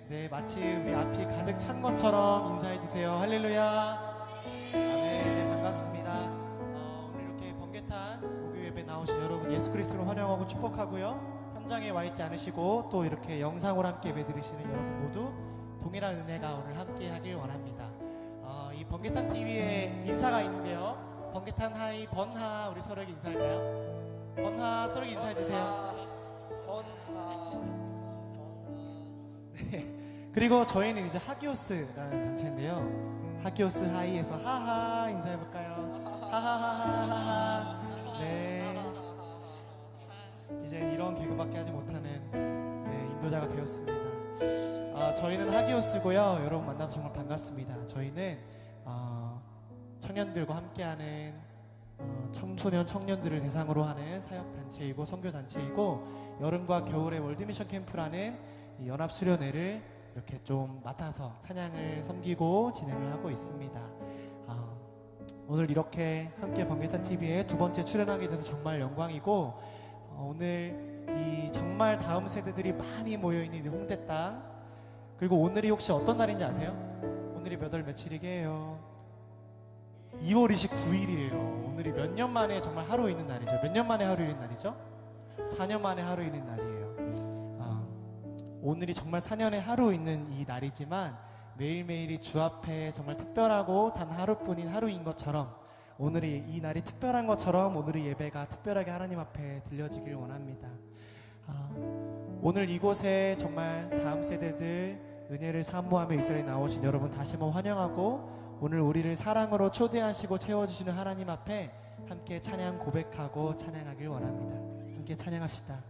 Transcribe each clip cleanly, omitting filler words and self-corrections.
네, 마치 우리 앞이 가득 찬 것처럼 인사해 주세요. 할렐루야. 아멘. 네, 반갑습니다. 오늘 이렇게 번개탄 목요 예배 나오신 여러분 예수 그리스도를 환영하고 축복하고요. 현장에 와 있지 않으시고 또 이렇게 영상으로 함께 예배 드리시는 여러분 모두 동일한 은혜가 오늘 함께 하길 원합니다. 이 번개탄 TV에 인사가 있는데요. 번개탄 하이 번하 우리 서로에게 인사할까요? 번하 서로에게 인사해 주세요. 네. 그리고 저희는 이제 하기오스라는 단체인데요. 하기오스 하이에서 하하 인사해볼까요? 하하하하하하. 네. 이제 이런 개그밖에 하지 못하는 인도자가 되었습니다. 저희는 하기오스고요. 여러분 만나서 정말 반갑습니다. 저희는 청년들과 함께하는 청소년 청년들을 대상으로 하는 사역단체이고 선교단체이고 여름과 겨울의 월드미션 캠프라는 이 연합수련회를 이렇게 좀 맡아서 찬양을 섬기고 진행을 하고 있습니다. 오늘 이렇게 함께 번개탄 TV에 두 번째 출연하게 돼서 정말 영광이고 오늘 이 정말 다음 세대들이 많이 모여있는 이 홍대 땅 그리고 오늘이 혹시 어떤 날인지 아세요? 오늘이 몇 월 며칠이게요? 2월 29일이에요. 오늘이 몇 년 만에 정말 하루 있는 날이죠. 몇 년 만에 하루 있는 날이죠? 4년 만에 하루 있는 날이에요. 오늘이 정말 4년에 하루 있는 이 날이지만 매일매일이 주 앞에 정말 특별하고 단 하루뿐인 하루인 것처럼 오늘이 이 날이 특별한 것처럼 오늘의 예배가 특별하게 하나님 앞에 들려지길 원합니다. 오늘 이곳에 정말 다음 세대들 은혜를 사모하며 이 자리에 나오신 여러분 다시 한번 환영하고 오늘 우리를 사랑으로 초대하시고 채워주시는 하나님 앞에 함께 찬양 고백하고 찬양하길 원합니다. 함께 찬양합시다.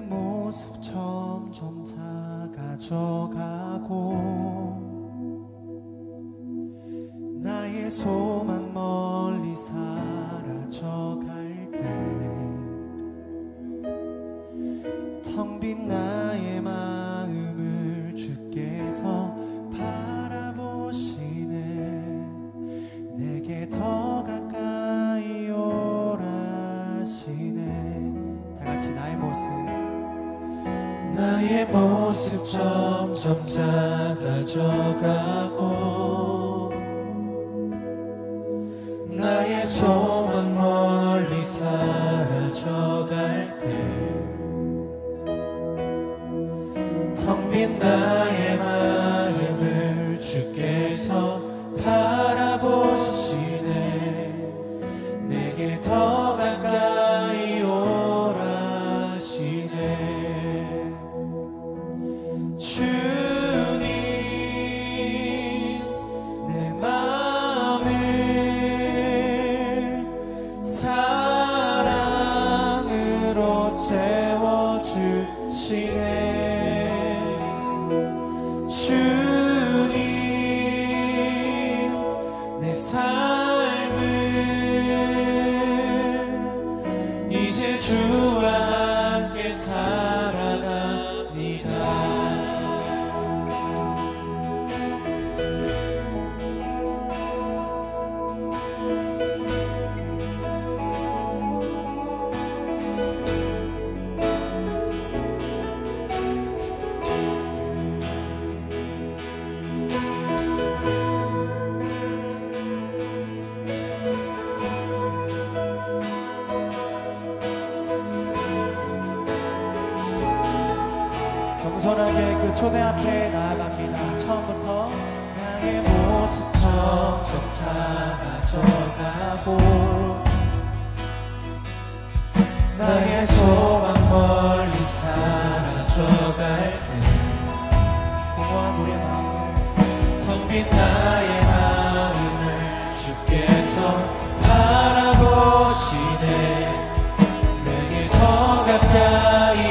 모습 점점 작아져가고 나의 소망 멀리 사라져갈 때 텅 빈 나의 마음을 주께서 바라보시네. 내게 더 가까이 오라시네. 다같이 나의 모습 점점 작아져가고 나의 소망 멀리 사라져갈 때 텅 빈 나의 마음을 주께서 바라보시네. 내게 더 가까이 오라시네. 주님 내 맘을 사랑으로 채워주시네. 주님 내 삶을 이제 주와 함께 살아갑니다. 겸손하게 그 초대 앞에 나아갑니다. 처음부터 나의 모습 점점 사라져가고 나의 소망 멀리 사라져갈 때 공허한 우리의 마음을 텅 빈 나의 마음을 주께서 바라보시네. 내게 더 가까이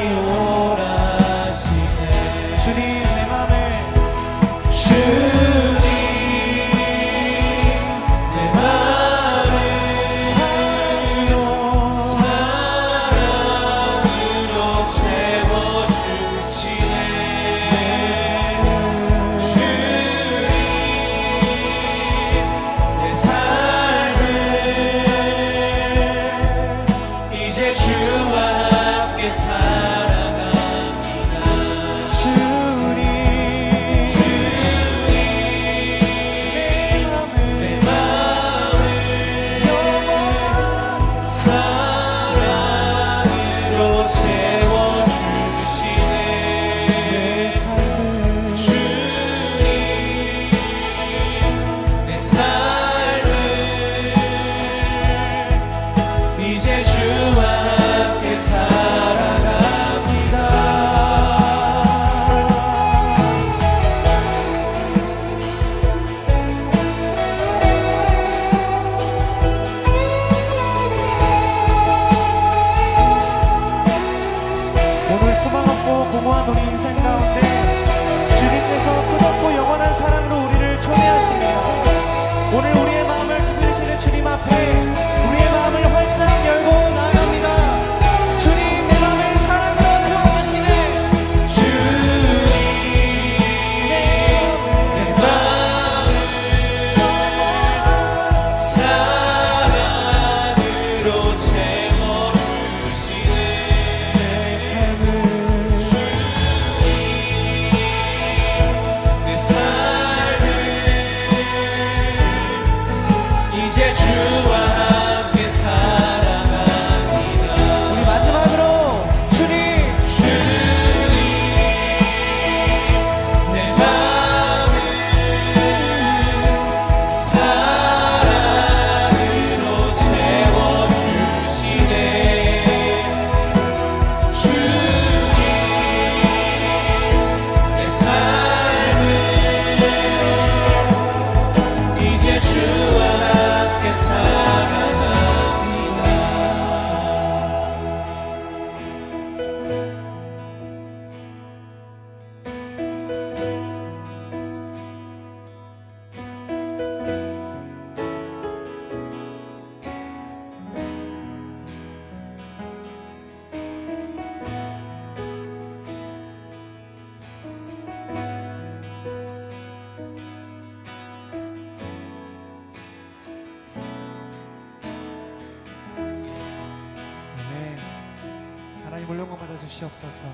하나님 영광 받아 주시옵소서.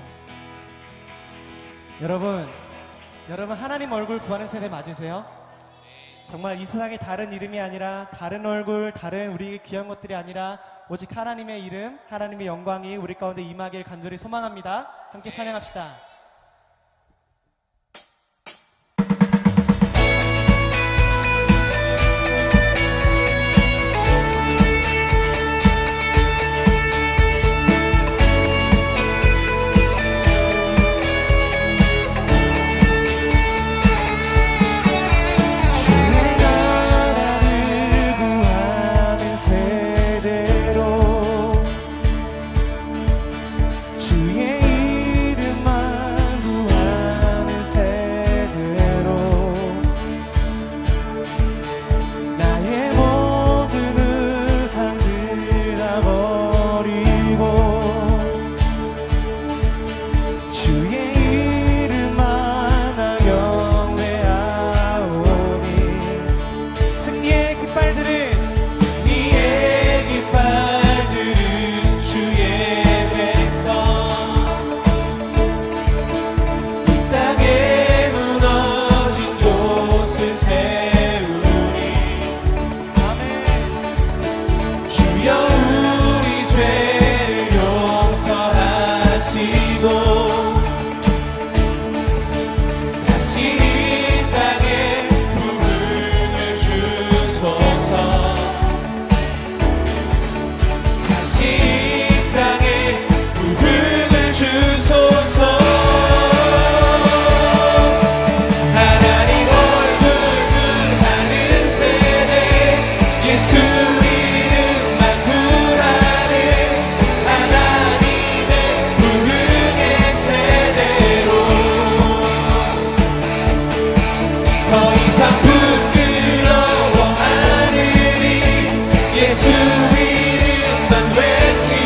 여러분 하나님 얼굴 구하는 세대 맞으세요? 정말 이 세상에 다른 이름이 아니라, 다른 얼굴, 다른 우리 귀한 것들이 아니라 오직 하나님의 이름, 하나님의 영광이 우리 가운데 임하길 간절히 소망합니다. 함께 찬양합시다. 예수 이름만 외치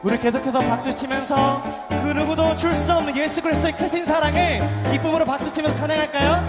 우리 계속해서 박수 치면서 그 누구도 줄 수 없는 예수 그리스도의 크신 사랑을 기쁨으로 박수 치면서 찬양할까요?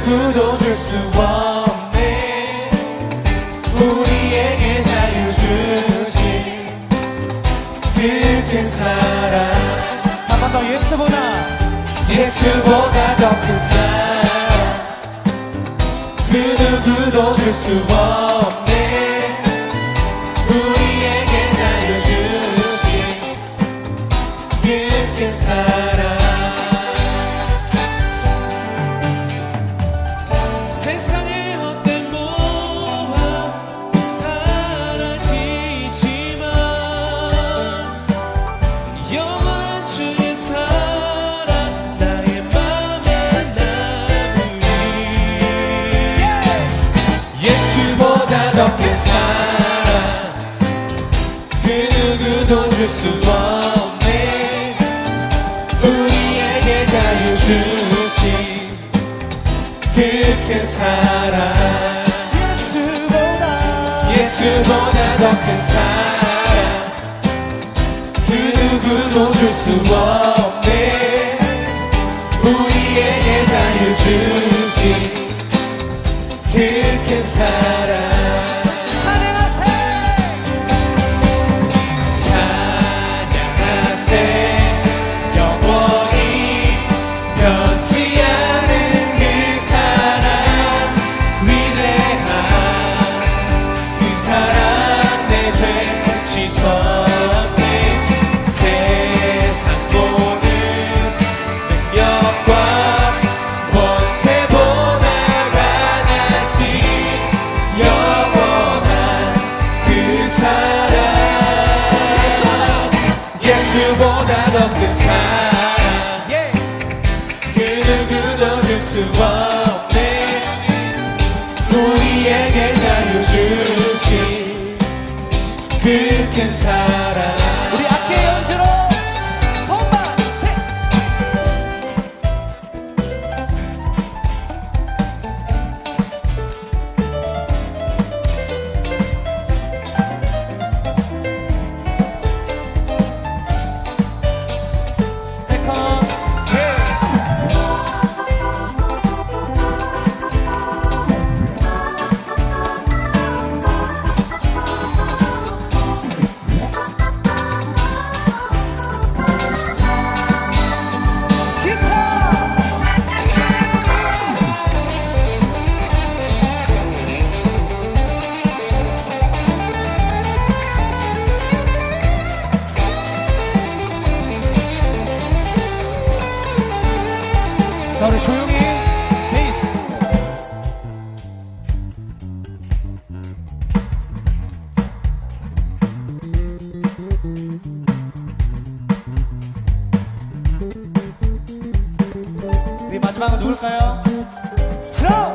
누구도 줄 수 없네 우리에게 자유 주신 그 큰 사랑 한 번 더 예수보다 더 큰 사랑 그 누구도 줄 수 없네 우리에게 자유 주신 그 큰 사랑 세상의 헛된 모함 사라지지만 영원한 주의 사랑 나의 맘에 남으리 예수보다 더 큰 사랑 그 누구도 줄 수 없네 우리에게 자유 주신 그 큰 사랑 예수보다 더 큰 사랑 그 누구도 줄 수 없네 우리에게 자유 주신 그 큰 사랑 예수보다 더 큰 사랑 그 누구도 줄 수 없네 우리에게 자유 주신 그 큰 사랑 우리 악기의 연주로 돈바세 세컨 자 우리 조용히 베이스 우리 마지막은 누굴까요? 드럼!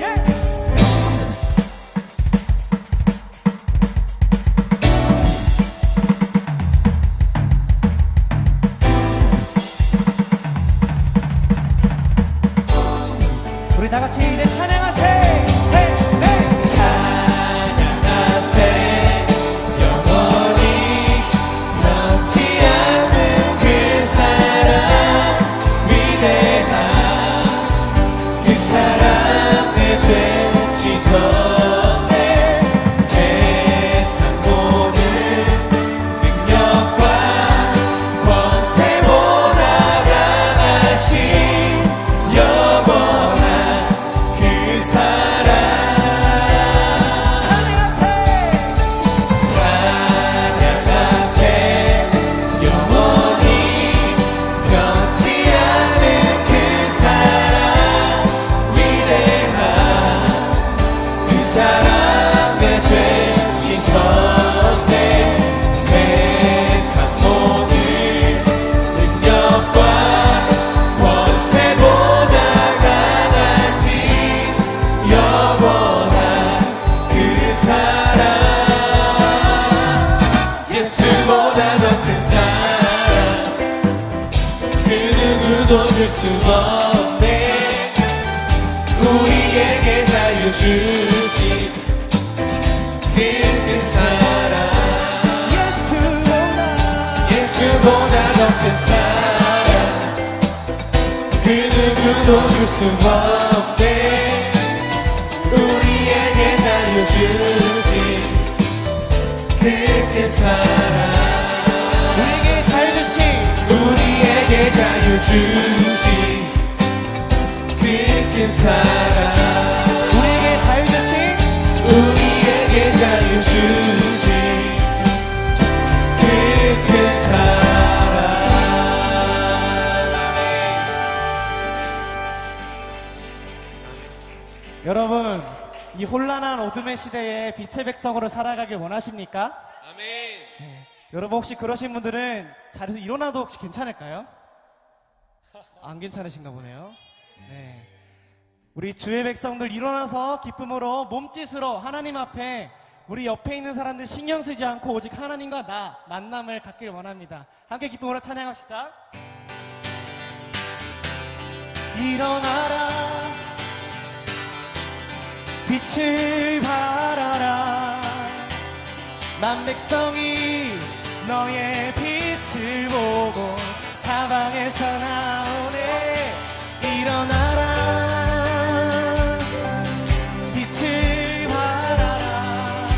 예! 우리 다 같이 이제 찬양하세! 셋, 넷! 찬양하세 영원히 변치 않는 그 사랑 위대한 그 사랑 내 죄 씻었네 세상 모든 능력과 권세보다 강하신 영원한 그 줄 수 없네. 우리에게 자유 주신 그 큰 사랑, 예수보다 더 큰 사랑, 그 누구도 줄 수 없네. 우리에게 자유 주신 그 큰 사랑, 우리에게 자유 주신, 우리에게 자유 주신 그 큰 사랑, 우리에게 자유 주신, 우리에게 자유 주신 그 큰 사랑. 여러분, 이 혼란한 어둠의 시대에 빛의 백성으로 살아가길 원하십니까? 아멘. 여러분, 혹시 그러신 분들은 자리에서 일어나도 혹시 괜찮을까요? 안 괜찮으신가 보네요. 네. 우리 주의 백성들 일어나서 기쁨으로 몸짓으로 하나님 앞에 우리 옆에 있는 사람들 신경 쓰지 않고 오직 하나님과 나 만남을 갖길 원합니다. 함께 기쁨으로 찬양합시다. 일어나라, 빛을 발하라. 만 백성이 너의 빛을 보고 사방에서 나오네. 일어나라, 빛을 발하라.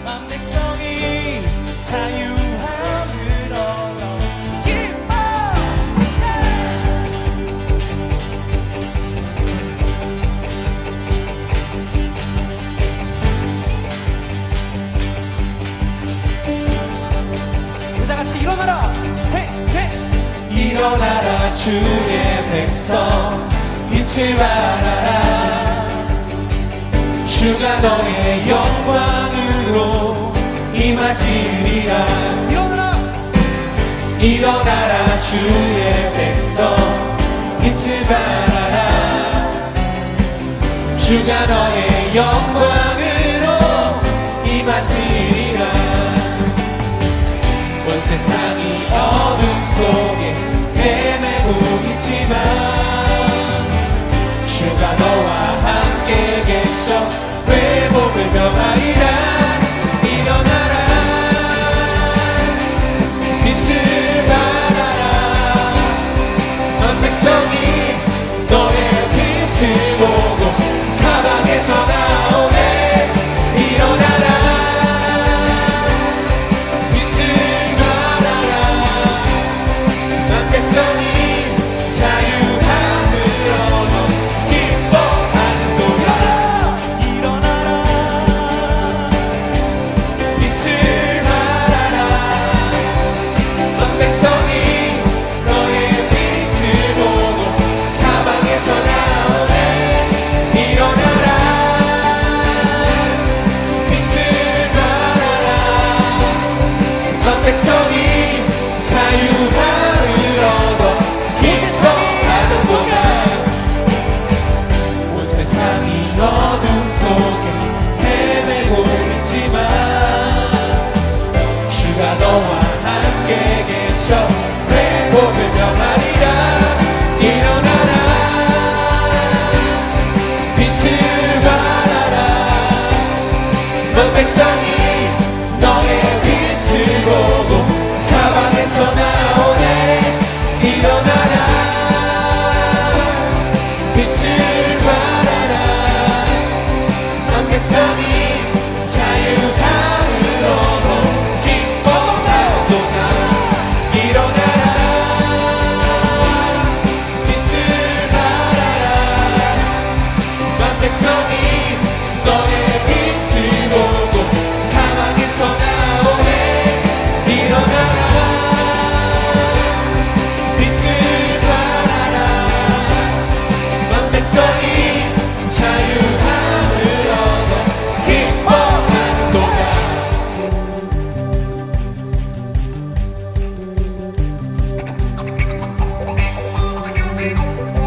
만 백성이 자유함을 얻어 기뻐. 다 같이 일어나라. 셋, 넷. 일어나라 주의 백성, 빛을 발하라. 주가 너의 영광으로 임하시리라. 일어나라. 일어나라 주의 백성, 빛을 발하라. 주가 너의 영광으로 임하시리라. 온 세상이 어둠 속에 헤매고 있지만 주가 너와 함께 계셔 회복을 명하리라. 일어나라, 빛을 발하라. 온 백성이 너의 빛을 보고 사방에서 나오네. 일어나라,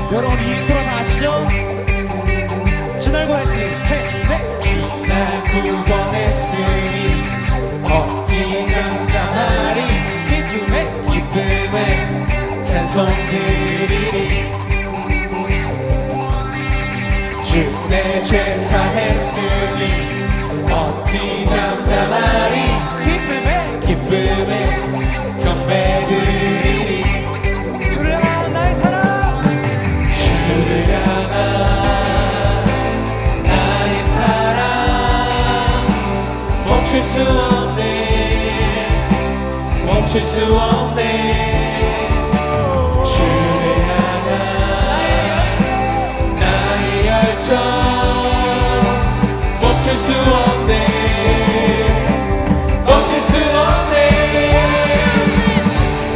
여러분 이 인트로 다 아시죠? 주날 구원했으니 셋, 넷. 날 구원했으니 어찌 잠잠하리. 기쁨에 기쁨에 찬송들이 주의 죄 사했으니 어찌 잠잠하리 기쁨에 경배드리리 주를 향한 나의 사랑 주를 향한 나의 사랑 멈출 수 없네 멈출 수 없네 주를 향한 나의 열정 멈출 수 없네 멈출 수 없네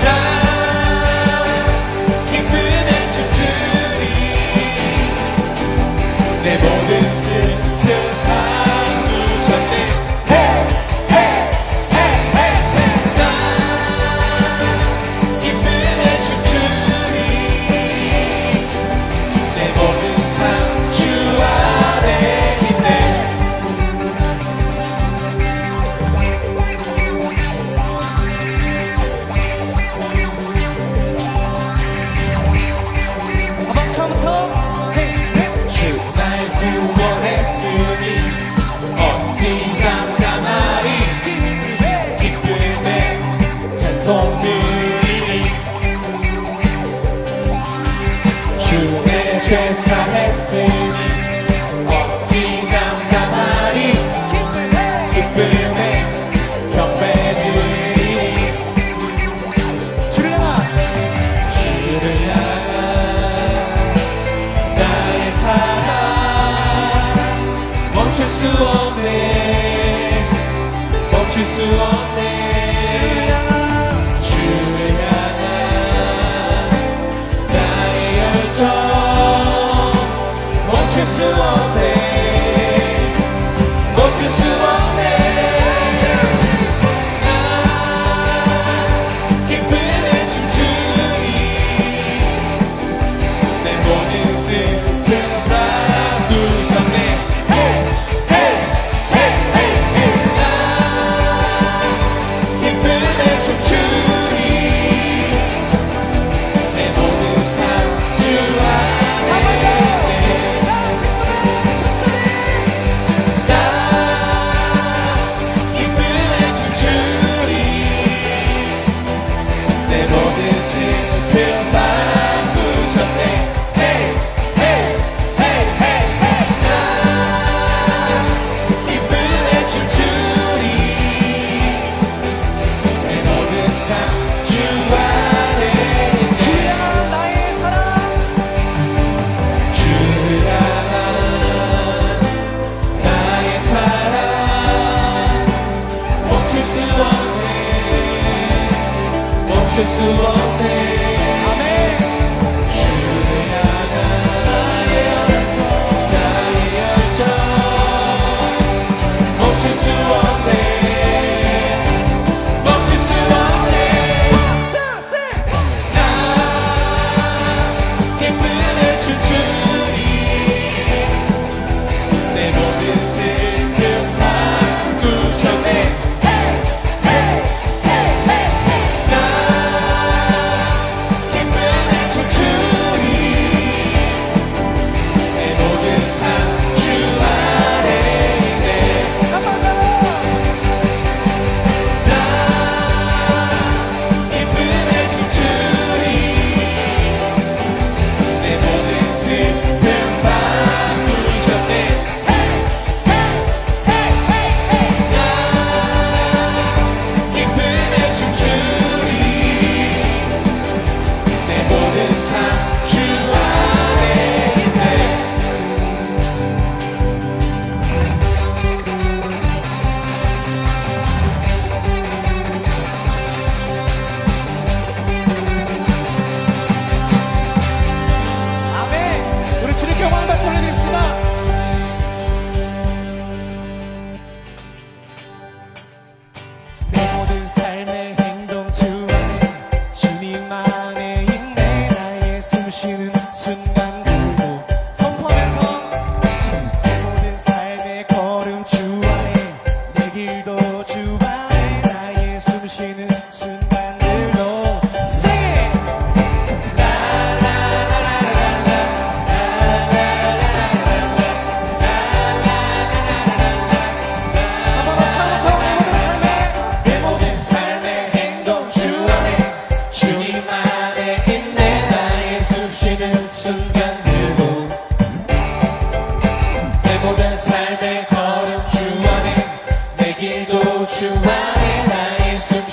나 기쁨에 춤추리 내 모든 슬픔 바꾸셨네 나 기쁨에 춤추리 내 모든 삶 주 안에 있네 가방 처음부터 주 날 구원했으니 어찌 잠잠하리 기쁨에 찬송 드리니 주 내 죄 사했으니 어찌 잠잠하리 기쁨에 경배드리니 주를 향한 주를 향한 나의 사랑 멈출 수 없네 멈출 수 없네 주를 향한 주를 향한 나의 열정 멈출 수 없네 멈출 수 없네 나 기쁨에 춤추리 내 모든 슬픔 바꾸셨네 나 기쁨에 춤추리 내 모든 삶 주 안에 나 기쁨에 춤추리 내 모든 슬픔 바꾸셨네 나 기쁨에 춤추리 내 모든 삶 주 안에 주를 향한 나의 사랑 주를 향한 나의 사랑 멈출 수 없네 멈출 수 없네 아멘 주를 향한 나의 열정 멈출 수 없네 멈출 수 없네 나 기쁨에 춤추리 내 모든 슬픔 바꾸셨네 나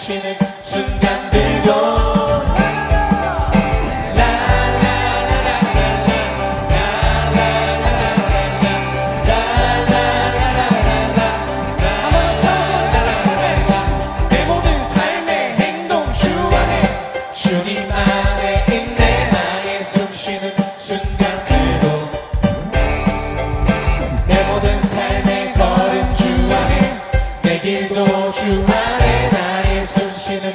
쉬는 순간들도 내 모든 삶의 행동 주 안에 주님 안에 있네. 나의 숨 쉬는 순간들도 내 모든 삶의 걸음 주 안에 내 길도 주 안에 나의 숨 쉬는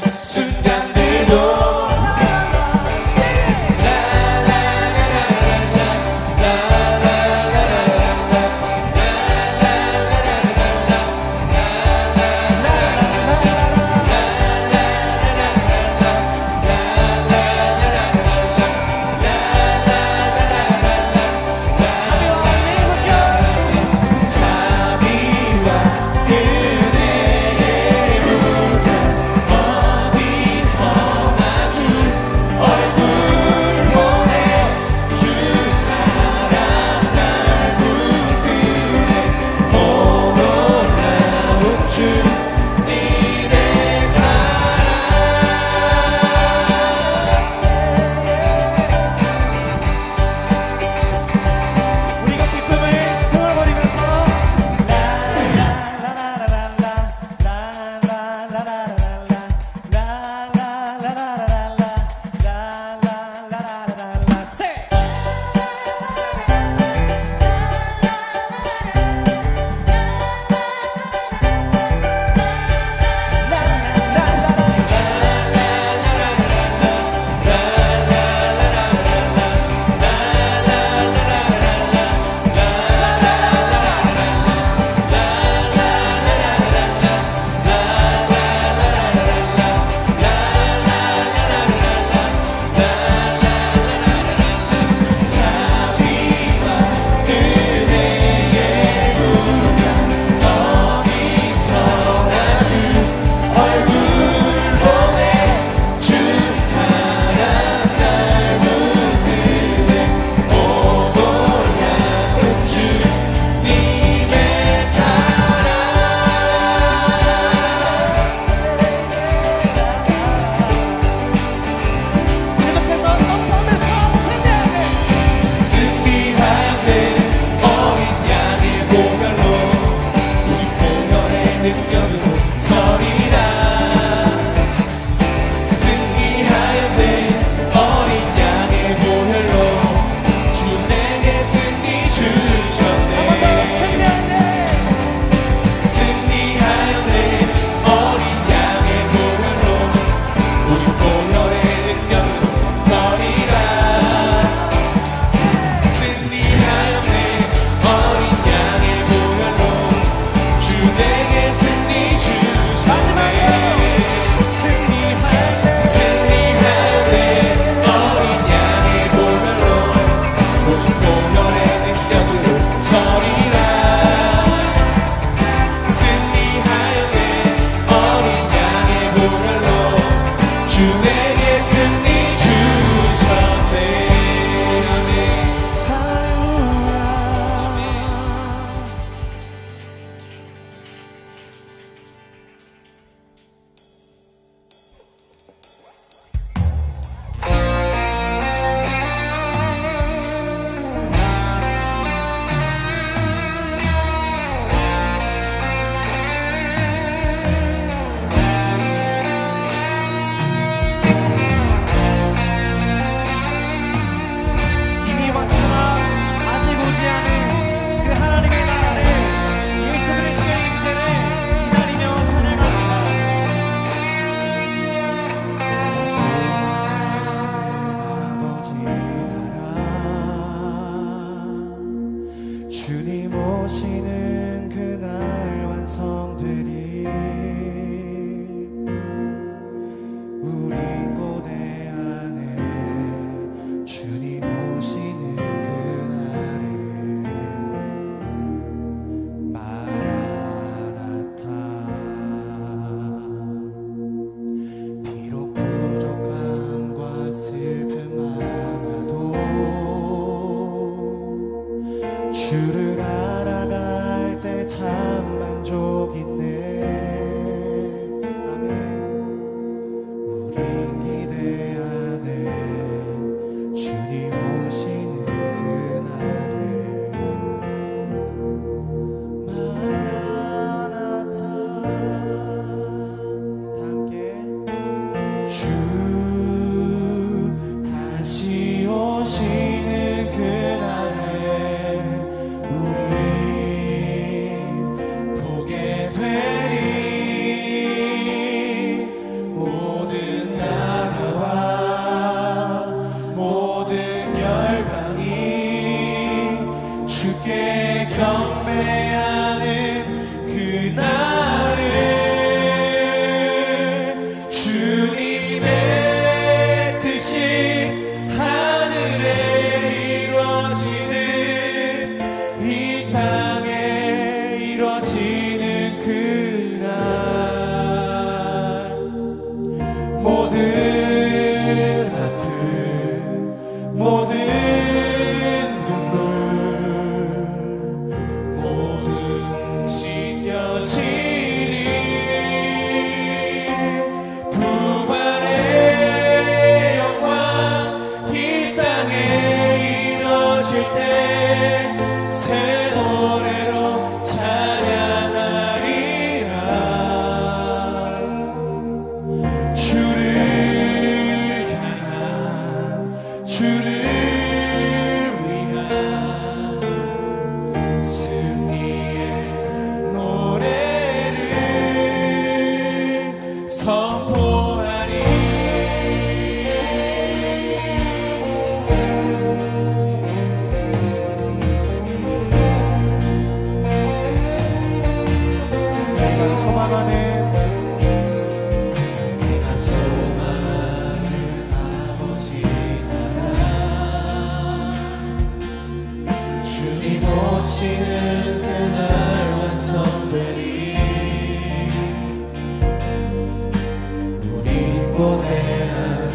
고대하네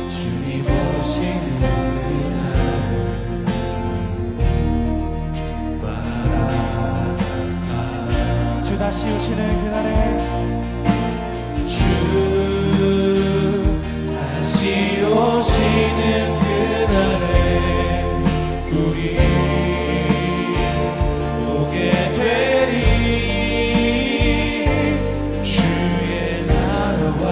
주님 오시는 그날 마라나타 주 다시 오시는 그날에 주 다시 오시는 그날에 우리 보게 되리 주의 나라와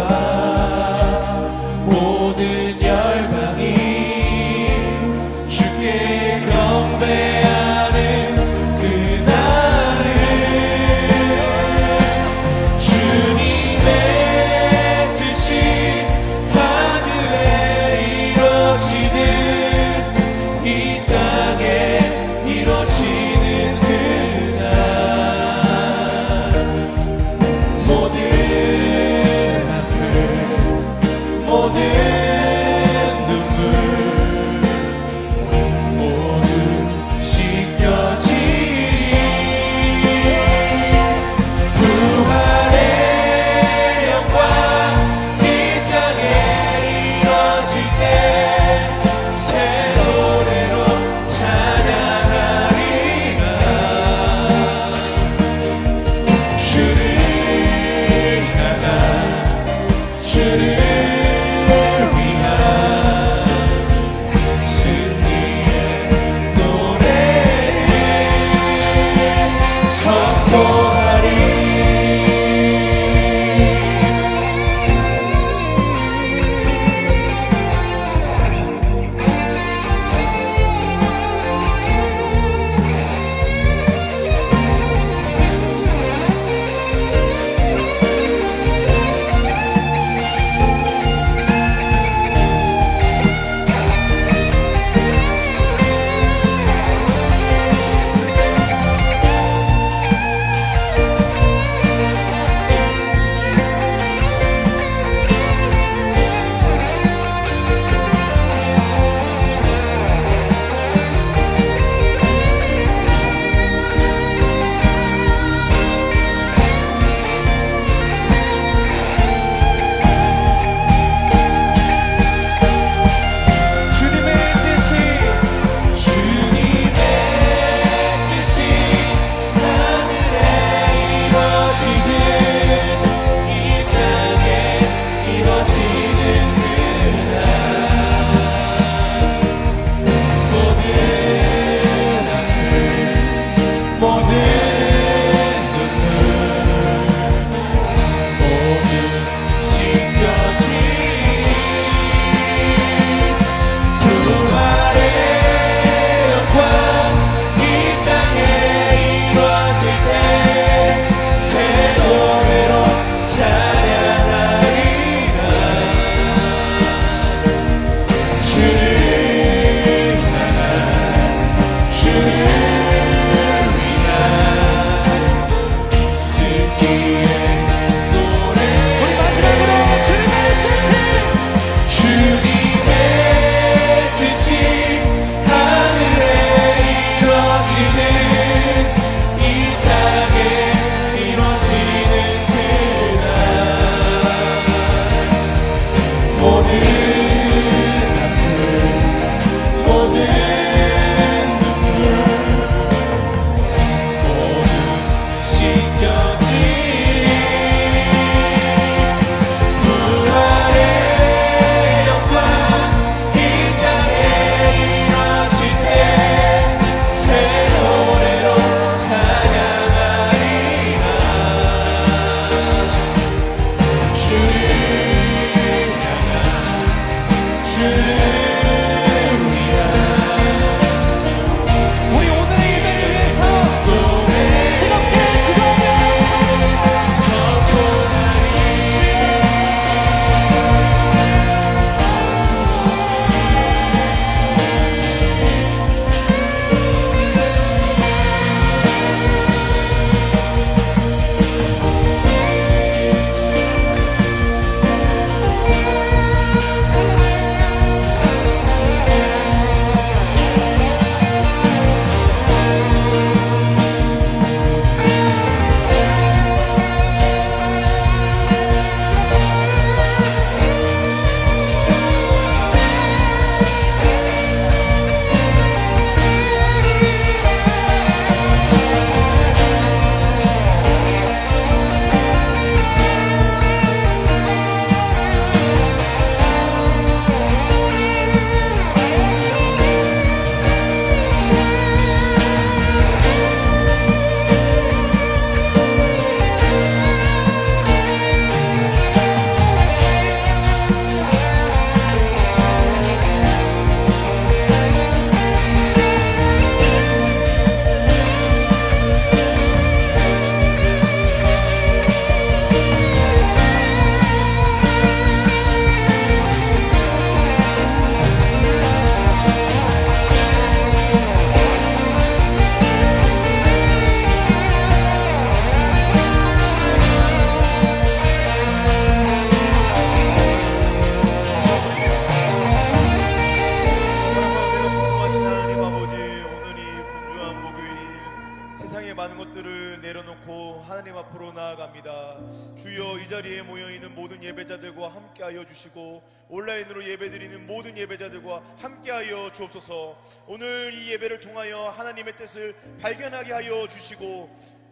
모여 있는 모든 예배자들과 함께하여 주시고 온라인으로 예배드리는 모든 예배자들과 함께하여 주옵소서. 오늘 이 예배를 통하여 하나님의 뜻을 발견하게 하여 주시고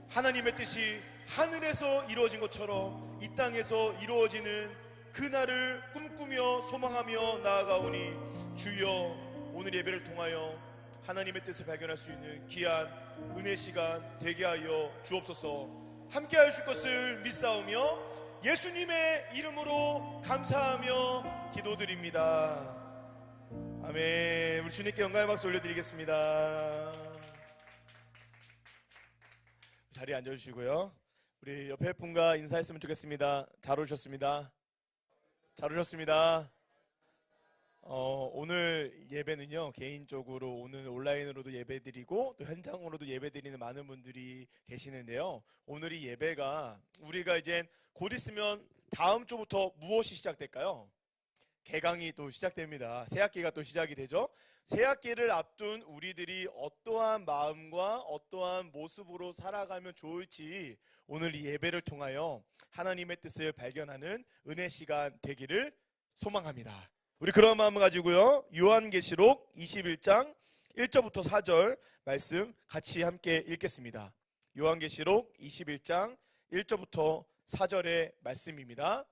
하나님의 뜻이 하늘에서 이루어진 것처럼 이 땅에서 이루어지는 그날을 꿈꾸며 소망하며 나아가오니 주여, 오늘 예배를 통하여 하나님의 뜻을 발견할 수 있는 귀한 은혜 시간 되게 하여 주옵소서. 함께 하실 것을 믿사오며 예수님의 이름으로 감사하며 기도드립니다. 아멘. 우리 주님께 영광의 박수 올려드리겠습니다. 자리에 앉아주시고요. 우리 옆에 분과 인사했으면 좋겠습니다. 잘 오셨습니다. 잘 오셨습니다. 오늘 예배는요, 개인적으로 오늘 온라인으로도 예배드리고 또 현장으로도 예배드리는 많은 분들이 계시는데요, 오늘 이 예배가 우리가 이제 곧 있으면 다음 주부터 무엇이 시작될까요? 개강이 또 시작됩니다. 새학기가 또 시작이 되죠. 새학기를 앞둔 우리들이 어떠한 마음과 어떠한 모습으로 살아가면 좋을지 오늘 이 예배를 통하여 하나님의 뜻을 발견하는 은혜 시간 되기를 소망합니다. 우리 그런 마음을 가지고요, 요한계시록 21장 1절부터 4절 말씀 같이 함께 읽겠습니다. 요한계시록 21장 1절부터 4절의 말씀입니다.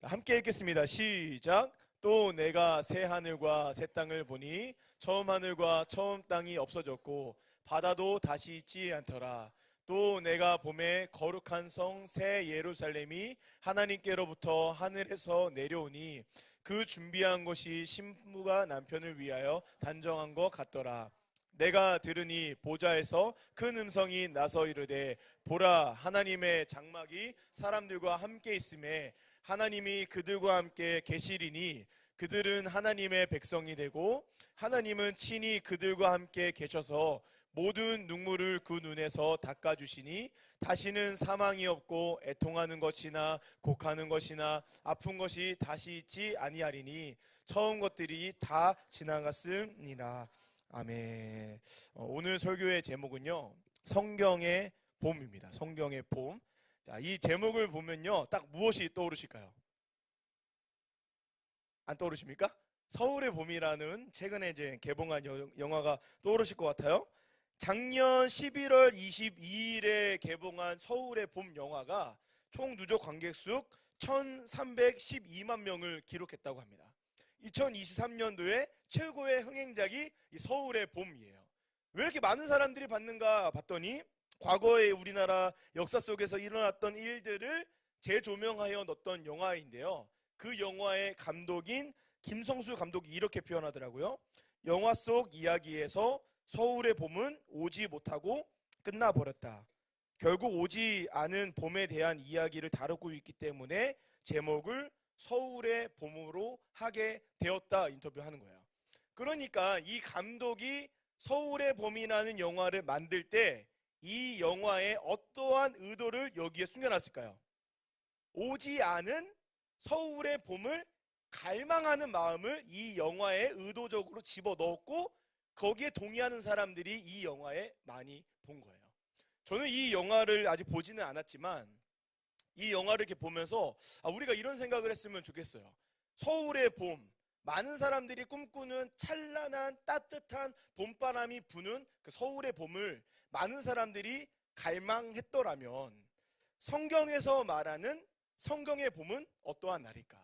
함께 읽겠습니다. 시작. 또 내가 새 하늘과 새 땅을 보니 처음 하늘과 처음 땅이 없어졌고 바다도 다시 있지 않더라. 또 내가 봄에 거룩한 성 새 예루살렘이 하나님께로부터 하늘에서 내려오니 그 준비한 것이 신부가 남편을 위하여 단정한 것 같더라. 내가 들으니 보좌에서 큰 음성이 나서 이르되 보라, 하나님의 장막이 사람들과 함께 있음에 하나님이 그들과 함께 계시리니 그들은 하나님의 백성이 되고 하나님은 친히 그들과 함께 계셔서 모든 눈물을 그 눈에서 닦아주시니 다시는 사망이 없고 애통하는 것이나 곡하는 것이나 아픈 것이 다시 있지 아니하리니 처음 것들이 다 지나갔음이라. 아멘. 오늘 설교의 제목은요, 성경의 봄입니다. 성경의 봄. 자, 이 제목을 보면요, 딱 무엇이 떠오르실까요? 안 떠오르십니까? 서울의 봄이라는 최근에 이제 개봉한 영화가 떠오르실 것 같아요. 작년 11월 22일에 개봉한 서울의 봄 영화가 총 누적 관객 수 1312만 명을 기록했다고 합니다. 2023년도에 최고의 흥행작이 이 서울의 봄이에요. 왜 이렇게 많은 사람들이 봤는가 봤더니 과거의 우리나라 역사 속에서 일어났던 일들을 재조명하여 넣었던 영화인데요, 그 영화의 감독인 김성수 감독이 이렇게 표현하더라고요. 영화 속 이야기에서 서울의 봄은 오지 못하고 끝나버렸다. 결국 오지 않은 봄에 대한 이야기를 다루고 있기 때문에 제목을 서울의 봄으로 하게 되었다, 인터뷰하는 거예요. 그러니까 이 감독이 서울의 봄이라는 영화를 만들 때 이 영화에 어떠한 의도를 여기에 숨겨놨을까요? 오지 않은 서울의 봄을 갈망하는 마음을 이 영화에 의도적으로 집어넣었고 거기에 동의하는 사람들이 이 영화에 많이 본 거예요. 저는 이 영화를 아직 보지는 않았지만 이 영화를 이렇게 보면서 우리가 이런 생각을 했으면 좋겠어요. 서울의 봄, 많은 사람들이 꿈꾸는 찬란한 따뜻한 봄바람이 부는 그 서울의 봄을 많은 사람들이 갈망했더라면 성경에서 말하는 성경의 봄은 어떠한 날일까?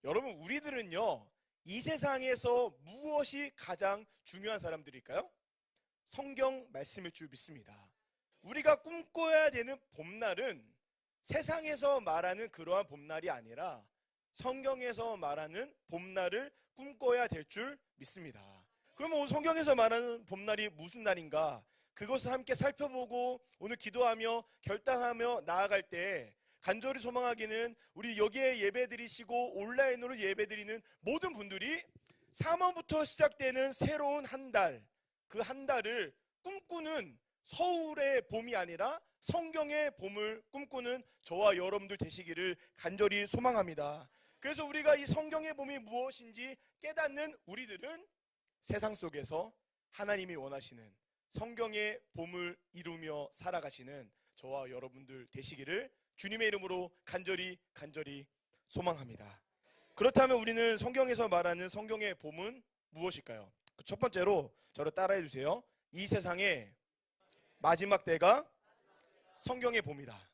여러분, 우리들은요, 이 세상에서 무엇이 가장 중요한 사람들일까요? 성경 말씀일 줄 믿습니다. 우리가 꿈꿔야 되는 봄날은 세상에서 말하는 그러한 봄날이 아니라 성경에서 말하는 봄날을 꿈꿔야 될 줄 믿습니다. 그러면 오늘 성경에서 말하는 봄날이 무슨 날인가? 그것을 함께 살펴보고 오늘 기도하며 결단하며 나아갈 때 간절히 소망하기는 우리 여기에 예배드리시고 온라인으로 예배드리는 모든 분들이 3월부터 시작되는 새로운 한 달, 그 한 달을 꿈꾸는 서울의 봄이 아니라 성경의 봄을 꿈꾸는 저와 여러분들 되시기를 간절히 소망합니다. 그래서 우리가 이 성경의 봄이 무엇인지 깨닫는 우리들은 세상 속에서 하나님이 원하시는 성경의 봄을 이루며 살아가시는 저와 여러분들 되시기를 주님의 이름으로 간절히 소망합니다. 그렇다면 우리는 성경에서 말하는 성경의 봄은 무엇일까요? 첫 번째로 저를 따라해 주세요. 이 세상의 마지막 때가 성경의 봄이다.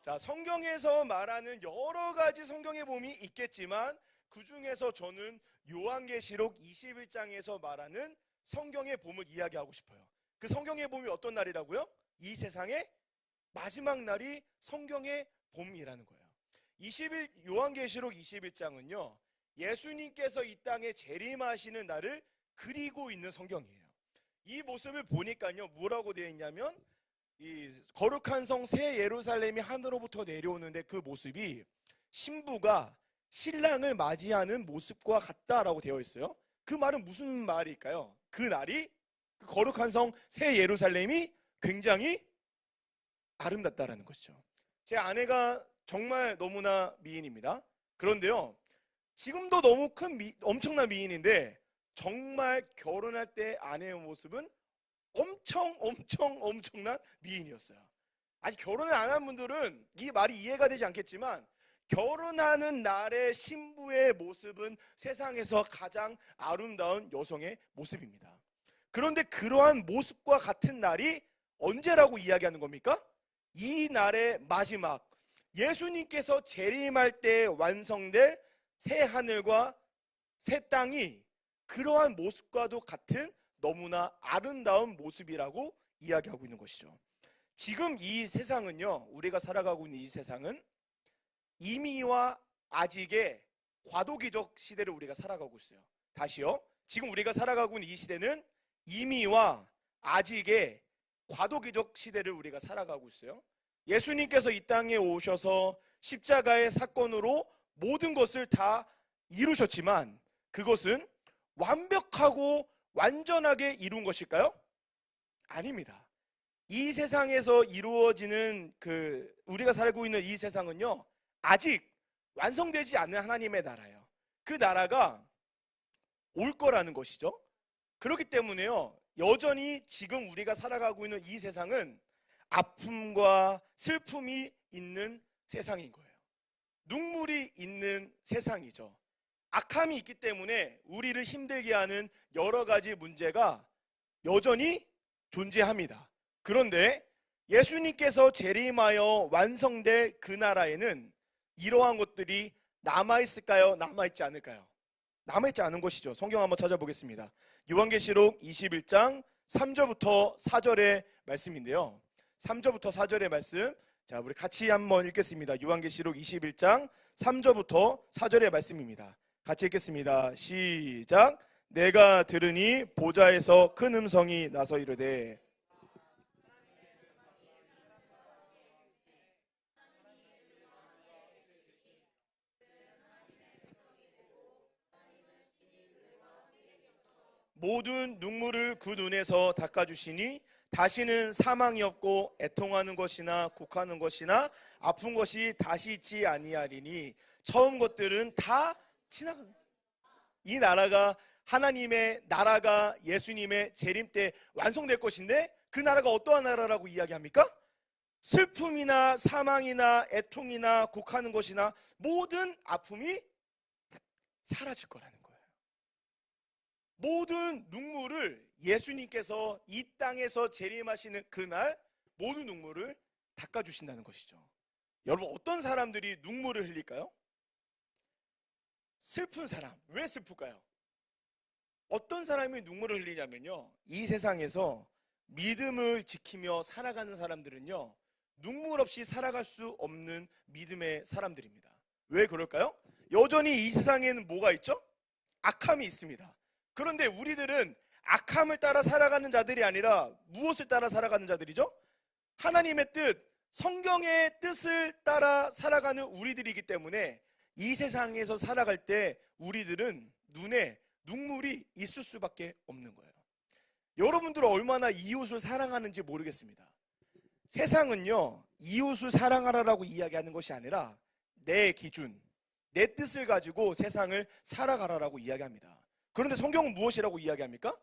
자, 성경에서 말하는 여러 가지 성경의 봄이 있겠지만 그 중에서 저는 요한계시록 21장에서 말하는 성경의 봄을 이야기하고 싶어요. 그 성경의 봄이 어떤 날이라고요? 이 세상의 마지막 날이 성경의 봄이라는 거예요. 요한계시록 21장은요, 예수님께서 이 땅에 재림하시는 날을 그리고 있는 성경이에요. 이 모습을 보니까요, 뭐라고 되어 있냐면 이 거룩한 성 새 예루살렘이 하늘로부터 내려오는데 그 모습이 신부가 신랑을 맞이하는 모습과 같다라고 되어 있어요. 그 말은 무슨 말일까요? 그 날이 그 거룩한 성 새 예루살렘이 굉장히 아름답다라는 것이죠. 제 아내가 정말 너무나 미인입니다. 그런데요, 지금도 너무 엄청난 미인인데 정말 결혼할 때 아내의 모습은 엄청난 미인이었어요. 아직 결혼을 안 한 분들은 이 말이 이해가 되지 않겠지만 결혼하는 날의 신부의 모습은 세상에서 가장 아름다운 여성의 모습입니다. 그런데 그러한 모습과 같은 날이 언제라고 이야기하는 겁니까? 이 날의 마지막, 예수님께서 재림할 때 완성될 새 하늘과 새 땅이 그러한 모습과도 같은 너무나 아름다운 모습이라고 이야기하고 있는 것이죠. 지금 이 세상은요, 우리가 살아가고 있는 이 세상은 이미와 아직의 과도기적 시대를 우리가 살아가고 있어요. 다시요, 지금 우리가 살아가고 있는 이 시대는 이미와 아직의 과도기적 시대를 우리가 살아가고 있어요. 예수님께서 이 땅에 오셔서 십자가의 사건으로 모든 것을 다 이루셨지만 그것은 완벽하고 완전하게 이룬 것일까요? 아닙니다. 이 세상에서 이루어지는 우리가 살고 있는 이 세상은요, 아직 완성되지 않는 하나님의 나라예요. 그 나라가 올 거라는 것이죠. 그렇기 때문에요, 여전히 지금 우리가 살아가고 있는 이 세상은 아픔과 슬픔이 있는 세상인 거예요. 눈물이 있는 세상이죠. 악함이 있기 때문에 우리를 힘들게 하는 여러 가지 문제가 여전히 존재합니다. 그런데 예수님께서 재림하여 완성될 그 나라에는 이러한 것들이 남아있을까요? 남아있지 않을까요? 남아있지 않은 것이죠. 성경 한번 찾아보겠습니다. 요한계시록 21장 3절부터 4절의 말씀인데요. 3절부터 4절의 말씀, 자, 우리 같이 한번 읽겠습니다. 요한계시록 21장 3절부터 4절의 말씀입니다. 같이 읽겠습니다. 시작. 내가 들으니 보좌에서 큰 음성이 나서 이르되 모든 눈물을 그 눈에서 닦아주시니 다시는 사망이 없고 애통하는 것이나 곡하는 것이나 아픈 것이 다시 있지 아니하리니 처음 것들은 다 지나간, 이 나라가 하나님의 나라가 예수님의 재림 때 완성될 것인데 그 나라가 어떠한 나라라고 이야기합니까? 슬픔이나 사망이나 애통이나 곡하는 것이나 모든 아픔이 사라질 거라는 거예요. 모든 눈물을 예수님께서 이 땅에서 재림하시는 그날 모든 눈물을 닦아주신다는 것이죠. 여러분, 어떤 사람들이 눈물을 흘릴까요? 슬픈 사람. 왜 슬플까요? 어떤 사람이 눈물을 흘리냐면요, 이 세상에서 믿음을 지키며 살아가는 사람들은요, 눈물 없이 살아갈 수 없는 믿음의 사람들입니다. 왜 그럴까요? 여전히 이 세상에는 뭐가 있죠? 악함이 있습니다. 그런데 우리들은 악함을 따라 살아가는 자들이 아니라 무엇을 따라 살아가는 자들이죠? 하나님의 뜻, 성경의 뜻을 따라 살아가는 우리들이기 때문에 이 세상에서 살아갈 때 우리들은 눈에 눈물이 있을 수밖에 없는 거예요. 여러분들은 얼마나 이웃을 사랑하는지 모르겠습니다. 세상은요, 이웃을 사랑하라라고 이야기하는 것이 아니라 내 기준, 내 뜻을 가지고 세상을 살아가라라고 이야기합니다. 그런데 성경은 무엇이라고 이야기합니까?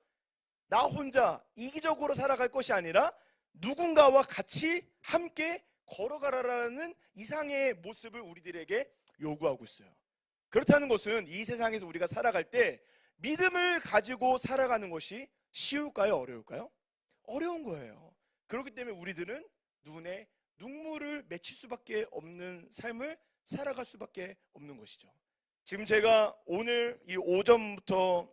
나 혼자 이기적으로 살아갈 것이 아니라 누군가와 같이 함께 걸어가라라는 이상의 모습을 우리들에게 요구하고 있어요. 그렇다는 것은 이 세상에서 우리가 살아갈 때 믿음을 가지고 살아가는 것이 쉬울까요? 어려울까요? 어려운 거예요. 그렇기 때문에 우리들은 눈에 눈물을 맺힐 수밖에 없는 삶을 살아갈 수밖에 없는 것이죠. 지금 제가 오늘 이 오전부터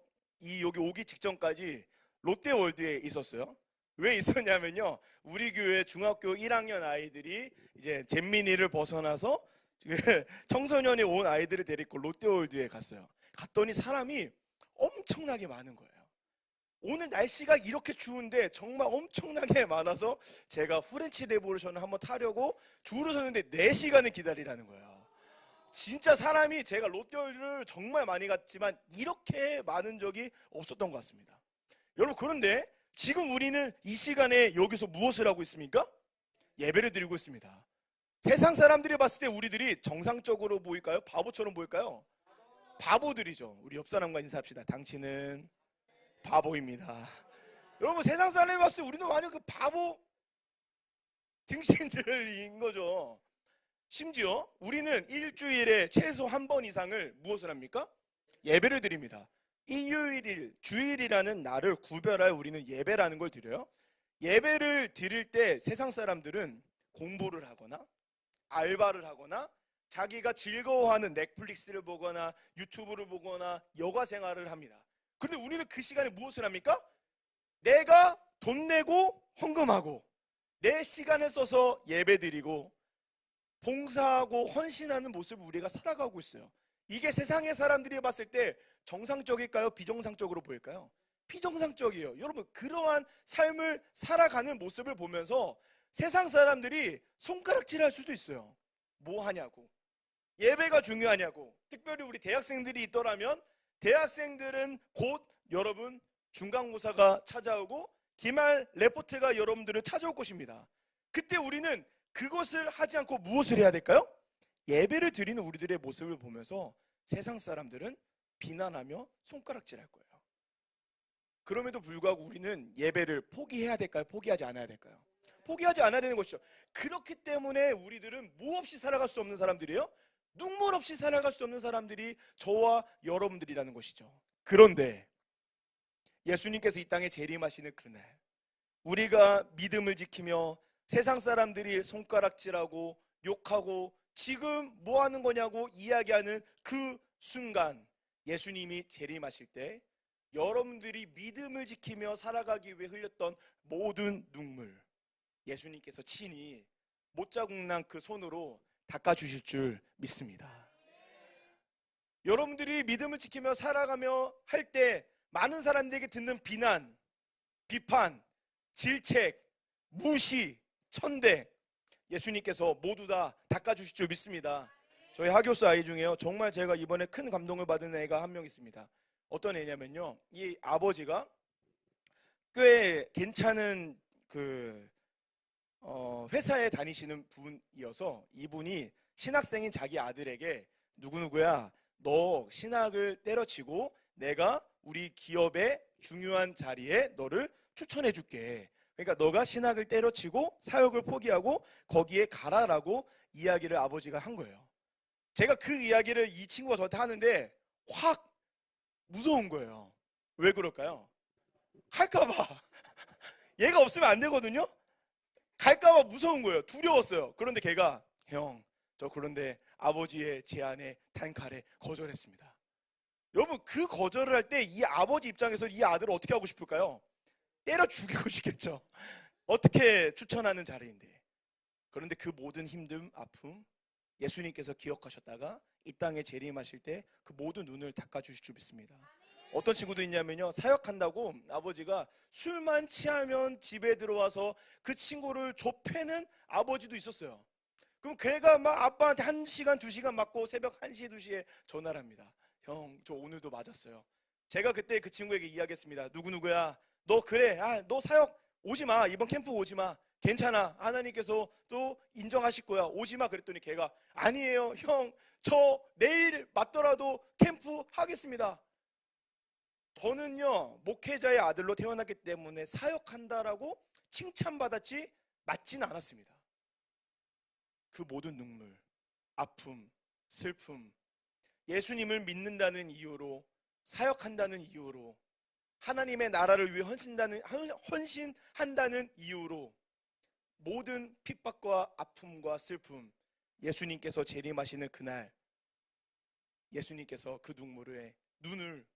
여기 오기 직전까지 롯데월드에 있었어요. 왜 있었냐면요, 우리 교회 중학교 1학년 아이들이 이제 잼민이를 벗어나서 청소년에 온 아이들을 데리고 롯데월드에 갔어요. 갔더니 사람이 엄청나게 많은 거예요. 오늘 날씨가 이렇게 추운데 정말 엄청나게 많아서 제가 프렌치 레보루션을 한번 타려고 줄을 섰는데 4시간을 기다리라는 거예요. 진짜 사람이, 제가 롯데월드를 정말 많이 갔지만 이렇게 많은 적이 없었던 것 같습니다. 여러분, 그런데 지금 우리는 이 시간에 여기서 무엇을 하고 있습니까? 예배를 드리고 있습니다. 세상 사람들이 봤을 때 우리들이 정상적으로 보일까요? 바보처럼 보일까요? 바보들이죠. 우리 옆 사람과 인사합시다. 당신은 바보입니다. 여러분, 세상 사람이 봤을 때 우리는 완전 그 바보 등신들인 거죠. 심지어 우리는 일주일에 최소 한 번 이상을 무엇을 합니까? 예배를 드립니다. 일요일, 주일이라는 날을 구별하여 우리는 예배라는 걸 드려요. 예배를 드릴 때 세상 사람들은 공부를 하거나 알바를 하거나 자기가 즐거워하는 넷플릭스를 보거나 유튜브를 보거나 여가 생활을 합니다. 그런데 우리는 그 시간에 무엇을 합니까? 내가 돈 내고 헌금하고 내 시간을 써서 예배드리고 봉사하고 헌신하는 모습을 우리가 살아가고 있어요. 이게 세상의 사람들이 봤을 때 정상적일까요? 비정상적으로 보일까요? 비정상적이에요. 여러분, 그러한 삶을 살아가는 모습을 보면서 세상 사람들이 손가락질할 수도 있어요. 뭐 하냐고, 예배가 중요하냐고. 특별히 우리 대학생들이 있더라면 대학생들은 곧 여러분 중간고사가 찾아오고 기말 레포트가 여러분들을 찾아올 것입니다. 그때 우리는 그것을 하지 않고 무엇을 해야 될까요? 예배를 드리는 우리들의 모습을 보면서 세상 사람들은 비난하며 손가락질할 거예요. 그럼에도 불구하고 우리는 예배를 포기해야 될까요? 포기하지 않아야 될까요? 포기하지 않아야 되는 것이죠. 그렇기 때문에 우리들은 뭐 없이 살아갈 수 없는 사람들이에요? 눈물 없이 살아갈 수 없는 사람들이 저와 여러분들이라는 것이죠. 그런데 예수님께서 이 땅에 재림하시는 그날, 우리가 믿음을 지키며 세상 사람들이 손가락질하고 욕하고 지금 뭐 하는 거냐고 이야기하는 그 순간, 예수님이 재림하실 때 여러분들이 믿음을 지키며 살아가기 위해 흘렸던 모든 눈물, 예수님께서 친히 못자국난 그 손으로 닦아주실 줄 믿습니다. 여러분들이 믿음을 지키며 살아가며 할 때 많은 사람들에게 듣는 비난, 비판, 질책, 무시, 천대, 예수님께서 모두 다 닦아주실 줄 믿습니다. 저희 하교수 아이 중에요, 정말 제가 이번에 큰 감동을 받은 애가 한 명 있습니다. 어떤 애냐면요, 이 아버지가 꽤 괜찮은 회사에 다니시는 분이어서 이분이 신학생인 자기 아들에게 누구누구야, 너 신학을 때려치고 내가 우리 기업의 중요한 자리에 너를 추천해 줄게. 그러니까 너가 신학을 때려치고 사역을 포기하고 거기에 가라라고 이야기를 아버지가 한 거예요. 제가 그 이야기를 이 친구가 저한테 하는데 확 무서운 거예요. 왜 그럴까요? 할까봐. 얘가 없으면 안 되거든요. 갈까봐 무서운 거예요. 두려웠어요. 그런데 걔가, 형, 저 그런데 아버지의 제안에 단칼에 거절했습니다. 여러분, 그 거절을 할 때 이 아버지 입장에서 이 아들을 어떻게 하고 싶을까요? 때려 죽이고 싶겠죠. 어떻게 추천하는 자리인데. 그런데 그 모든 힘듦, 아픔, 예수님께서 기억하셨다가 이 땅에 재림하실 때 그 모든 눈을 닦아주실 줄 믿습니다. 어떤 친구도 있냐면요, 사역한다고 아버지가 술만 취하면 집에 들어와서 그 친구를 좁혀는 아버지도 있었어요. 그럼 걔가 막 아빠한테 1시간, 2시간 맞고 새벽 1시, 2시에 전화를 합니다. 형, 저 오늘도 맞았어요. 제가 그때 그 친구에게 이야기했습니다. 누구누구야, 너 그래, 너 사역 오지마, 이번 캠프 오지마, 괜찮아, 하나님께서 또 인정하실 거야, 오지마. 그랬더니 걔가, 아니에요 형, 저 내일 맞더라도 캠프 하겠습니다. 저는요, 목회자의 아들로 태어났기 때문에 사역한다라고 칭찬받았지 맞지는 않았습니다. 그 모든 눈물, 아픔, 슬픔, 예수님을 믿는다는 이유로, 사역한다는 이유로, 하나님의 나라를 위해 헌신한다는 이유로 모든 핍박과 아픔과 슬픔, 예수님께서 재림하시는 그날 예수님께서 그 눈을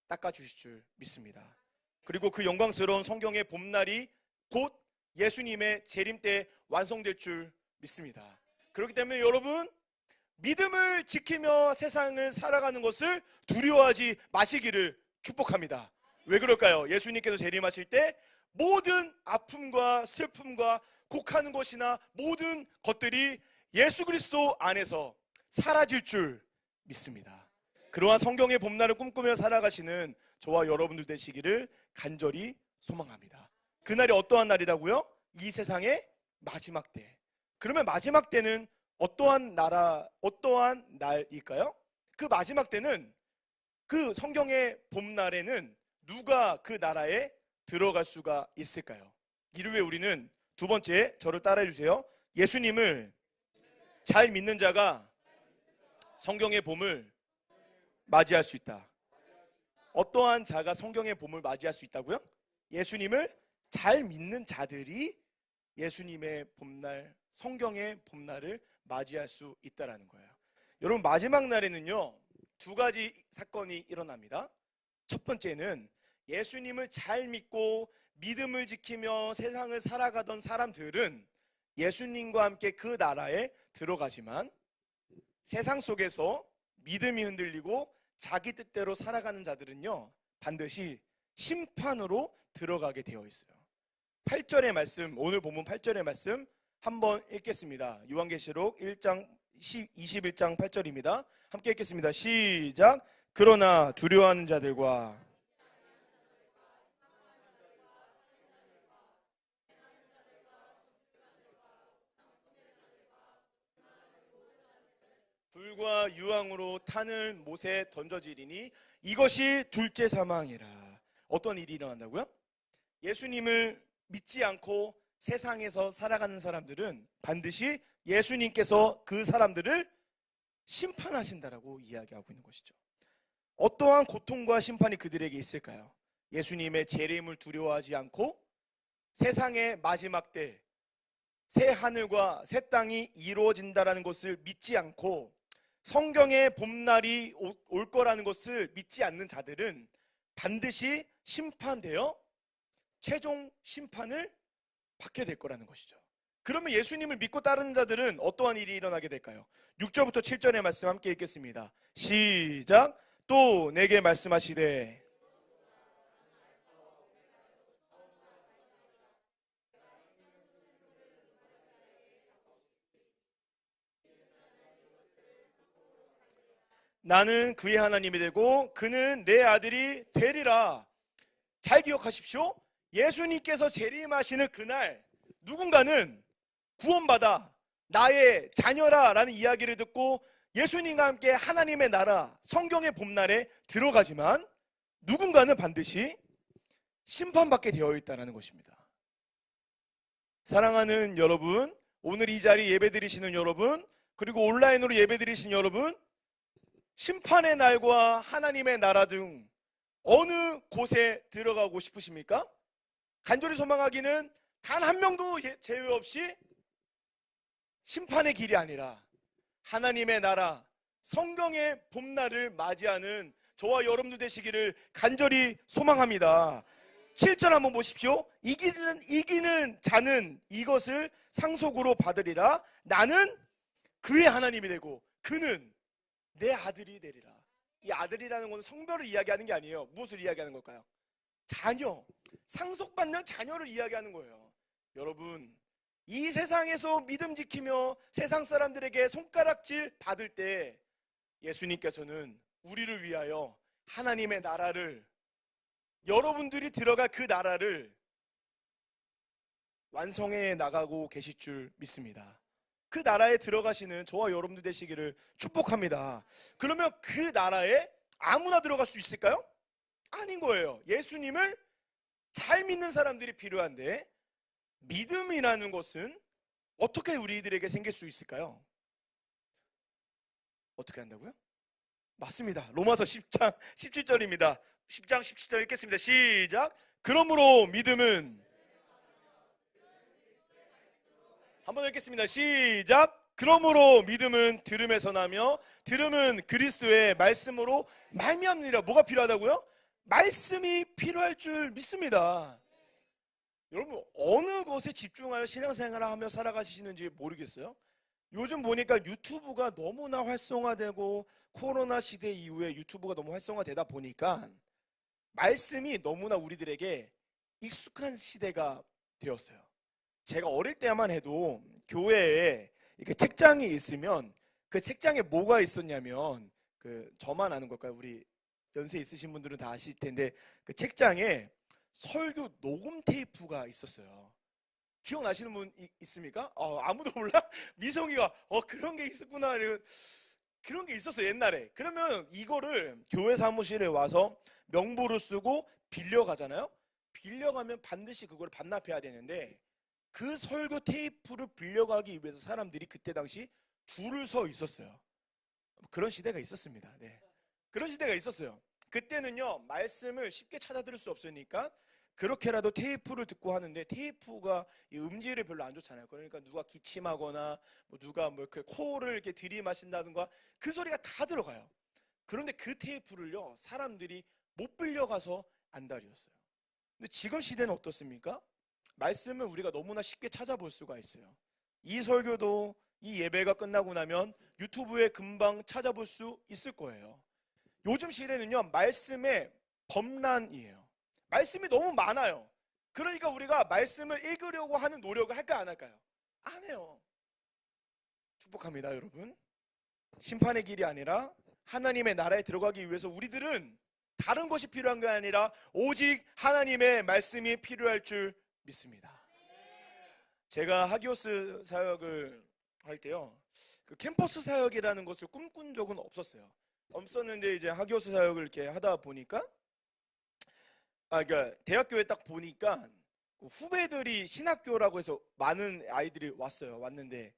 닦아주실 줄 믿습니다. 그리고 그 영광스러운 성경의 봄날이 곧 예수님의 재림 때 완성될 줄 믿습니다. 그렇기 때문에 여러분, 믿음을 지키며 세상을 살아가는 것을 두려워하지 마시기를 축복합니다. 왜 그럴까요? 예수님께서 재림하실 때 모든 아픔과 슬픔과 곡하는 것이나 모든 것들이 예수 그리스도 안에서 사라질 줄 믿습니다. 그러한 성경의 봄날을 꿈꾸며 살아가시는 저와 여러분들 되시기를 간절히 소망합니다. 그날이 어떠한 날이라고요? 이 세상의 마지막 때. 그러면 마지막 때는 어떠한 날일까요? 그 마지막 때는, 그 성경의 봄날에는 누가 그 나라에 들어갈 수가 있을까요? 이를 위해 우리는 두 번째, 저를 따라해 주세요. 예수님을 잘 믿는 자가 성경의 봄을 맞이할 수 있다. 어떠한 자가 성경의 봄을 맞이할 수 있다고요? 예수님을 잘 믿는 자들이 예수님의 봄날, 성경의 봄날을 맞이할 수 있다라는 거예요. 여러분, 마지막 날에는요, 두 가지 사건이 일어납니다. 첫 번째는 예수님을 잘 믿고 믿음을 지키며 세상을 살아가던 사람들은 예수님과 함께 그 나라에 들어가지만, 세상 속에서 믿음이 흔들리고 자기 뜻대로 살아가는 자들은요, 반드시 심판으로 들어가게 되어 있어요. 8절의 말씀, 오늘 본문 8절의 말씀 한번 읽겠습니다. 요한계시록 21장 8절입니다. 함께 읽겠습니다. 시작. 그러나 두려워하는 자들과 불과 유황으로 타는 못에 던져지리니 이것이 둘째 사망이라. 어떤 일이 일어난다고요? 예수님을 믿지 않고 세상에서 살아가는 사람들은 반드시 예수님께서 그 사람들을 심판하신다라고 이야기하고 있는 것이죠. 어떠한 고통과 심판이 그들에게 있을까요? 예수님의 재림을 두려워하지 않고 세상의 마지막 때 새 하늘과 새 땅이 이루어진다라는 것을 믿지 않고 성경의 봄날이 올 거라는 것을 믿지 않는 자들은 반드시 심판되어 최종 심판을 받게 될 거라는 것이죠. 그러면 예수님을 믿고 따르는 자들은 어떠한 일이 일어나게 될까요? 6절부터 7절의 말씀 함께 읽겠습니다. 시작. 또 내게 말씀하시되 나는 그의 하나님이 되고 그는 내 아들이 되리라. 잘 기억하십시오. 예수님께서 재림하시는 그날 누군가는 구원받아 나의 자녀라 라는 이야기를 듣고 예수님과 함께 하나님의 나라, 성경의 봄날에 들어가지만 누군가는 반드시 심판받게 되어 있다는 것입니다. 사랑하는 여러분, 오늘 이 자리 예배드리시는 여러분, 그리고 온라인으로 예배드리시는 여러분, 심판의 날과 하나님의 나라 중 어느 곳에 들어가고 싶으십니까? 간절히 소망하기는 단 한 명도 제외 없이 심판의 길이 아니라 하나님의 나라, 성경의 봄날을 맞이하는 저와 여러분들 되시기를 간절히 소망합니다. 7절 한번 보십시오. 이기는 자는 이것을 상속으로 받으리라. 나는 그의 하나님이 되고 그는 내 아들이 되리라. 이 아들이라는 것은 성별을 이야기하는 게 아니에요. 무엇을 이야기하는 걸까요? 자녀, 상속받는 자녀를 이야기하는 거예요. 여러분, 이 세상에서 믿음 지키며 세상 사람들에게 손가락질 받을 때 예수님께서는 우리를 위하여 하나님의 나라를, 여러분들이 들어갈 그 나라를 완성해 나가고 계실 줄 믿습니다. 그 나라에 들어가시는 저와 여러분들 되시기를 축복합니다. 그러면 그 나라에 아무나 들어갈 수 있을까요? 아닌 거예요. 예수님을 잘 믿는 사람들이 필요한데, 믿음이라는 것은 어떻게 우리들에게 생길 수 있을까요? 어떻게 한다고요? 맞습니다. 로마서 10장 17절입니다. 10장 17절 읽겠습니다. 시작. 그러므로 믿음은, 한번 읽겠습니다. 시작. 그러므로 믿음은 들음에서 나며 들음은 그리스도의 말씀으로 말미암느니라. 뭐가 필요하다고요? 말씀이 필요할 줄 믿습니다. 여러분, 어느 것에 집중하여 신앙생활을 하며 살아가시는지 모르겠어요? 요즘 보니까 유튜브가 너무나 활성화되고 코로나 시대 이후에 유튜브가 너무 활성화되다 보니까 말씀이 너무나 우리들에게 익숙한 시대가 되었어요. 제가 어릴 때만 해도 교회에 이렇게 책장이 있으면 그 책장에 뭐가 있었냐면, 저만 아는 걸까요? 우리 연세 있으신 분들은 다 아실 텐데 그 책장에 설교 녹음 테이프가 있었어요. 기억나시는 분 있습니까? 아무도 몰라? 미성이가 그런 게 있었구나. 그런 게 있었어요, 옛날에. 그러면 이거를 교회 사무실에 와서 명부를 쓰고 빌려가잖아요. 빌려가면 반드시 그걸 반납해야 되는데, 그 설교 테이프를 빌려가기 위해서 사람들이 그때 당시 줄을 서 있었어요. 그런 시대가 있었습니다. 네. 그런 시대가 있었어요. 그때는요, 말씀을 쉽게 찾아들을 수 없으니까 그렇게라도 테이프를 듣고 하는데, 테이프가 이 음질이 별로 안 좋잖아요. 그러니까 누가 기침하거나 누가 이렇게 코를 이렇게 들이마신다든가 그 소리가 다 들어가요. 그런데 그 테이프를요, 사람들이 못 빌려가서 안달이었어요. 근데 지금 시대는 어떻습니까? 말씀을 우리가 너무나 쉽게 찾아볼 수가 있어요. 이 설교도 이 예배가 끝나고 나면 유튜브에 금방 찾아볼 수 있을 거예요. 요즘 시대는요, 말씀의 범람이에요. 말씀이 너무 많아요. 그러니까 우리가 말씀을 읽으려고 하는 노력을 할까요, 안 할까요? 안 해요. 축복합니다, 여러분. 심판의 길이 아니라 하나님의 나라에 들어가기 위해서 우리들은 다른 것이 필요한 게 아니라 오직 하나님의 말씀이 필요할 줄 믿습니다. 제가 하기오스 사역을 할 때요, 그 캠퍼스 사역이라는 것을 꿈꾼 적은 없었는데 이제 하기오스 사역을 이렇게 하다 보니까, 그러니까 대학교에 딱 보니까 후배들이 신학교라고 해서 많은 아이들이 왔는데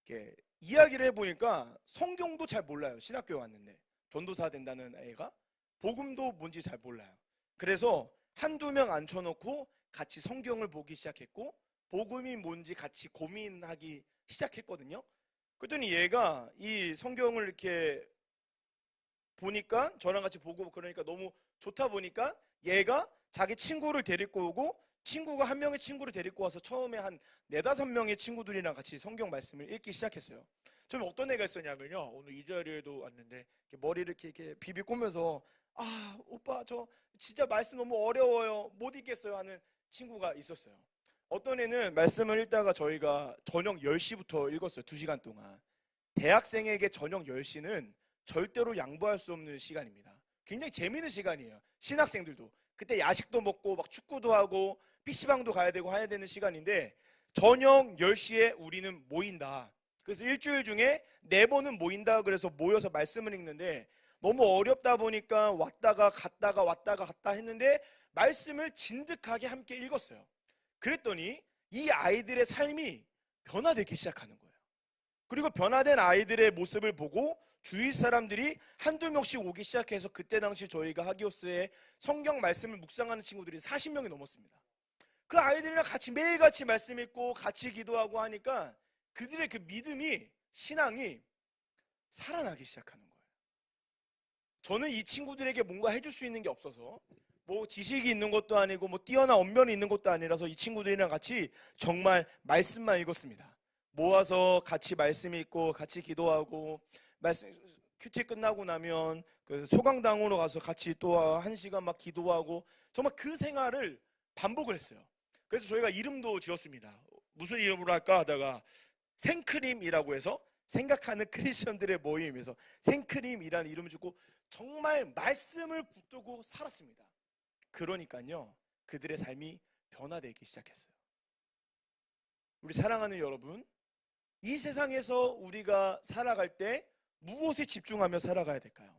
이렇게 이야기를 해보니까 성경도 잘 몰라요. 신학교에 왔는데 전도사 된다는 애가 복음도 뭔지 잘 몰라요. 그래서 한두 명 앉혀놓고 같이 성경을 보기 시작했고 복음이 뭔지 같이 고민하기 시작했거든요. 그랬더니 얘가 이 성경을 이렇게 보니까 저랑 같이 보고 그러니까 너무 좋다 보니까 얘가 자기 친구를 데리고 오고, 친구가 한 명의 친구를 데리고 와서 처음에 한 4-5명의 친구들이랑 같이 성경 말씀을 읽기 시작했어요. 좀 어떤 애가 있었냐면요, 오늘 이 자리에도 왔는데 이렇게 머리를 이렇게 비비꼬면서 오빠 저 진짜 말씀 너무 어려워요, 못 읽겠어요 하는 친구가 있었어요. 어떤 애는 말씀을 읽다가 저희가 저녁 10시부터 읽었어요. 2시간 동안. 대학생에게 저녁 10시는 절대로 양보할 수 없는 시간입니다. 굉장히 재미있는 시간이에요. 신학생들도 그때 야식도 먹고 막 축구도 하고 PC방도 가야 되고 해야 되는 시간인데, 저녁 10시에 우리는 모인다. 그래서 일주일 중에 4번은 모인다. 그래서 모여서 말씀을 읽는데 너무 어렵다 보니까 왔다가 갔다 했는데 말씀을 진득하게 함께 읽었어요. 그랬더니 이 아이들의 삶이 변화되기 시작하는 거예요. 그리고 변화된 아이들의 모습을 보고 주위 사람들이 한두 명씩 오기 시작해서 그때 당시 저희가 하기오스에 성경 말씀을 묵상하는 친구들이 40명이 넘었습니다. 그 아이들이랑 같이 매일같이 말씀 읽고 같이 기도하고 하니까 그들의 그 믿음이, 신앙이 살아나기 시작하는 거예요. 저는 이 친구들에게 뭔가 해줄 수 있는 게 없어서, 뭐 지식이 있는 것도 아니고 뭐 뛰어난 언변이 있는 것도 아니라서 이 친구들이랑 같이 정말 말씀만 읽었습니다. 모아서 같이 말씀 읽고 같이 기도하고, 말씀 큐티 끝나고 나면 그 소강당으로 가서 같이 또 1시간 막 기도하고, 정말 그 생활을 반복을 했어요. 그래서 저희가 이름도 지었습니다. 무슨 이름으로 할까 하다가 생크림이라고 해서 생각하는 크리스천들의 모임에서 생크림이라는 이름을 주고 정말 말씀을 붙들고 살았습니다. 그러니까요, 그들의 삶이 변화되기 시작했어요. 우리 사랑하는 여러분, 이 세상에서 우리가 살아갈 때 무엇에 집중하며 살아가야 될까요?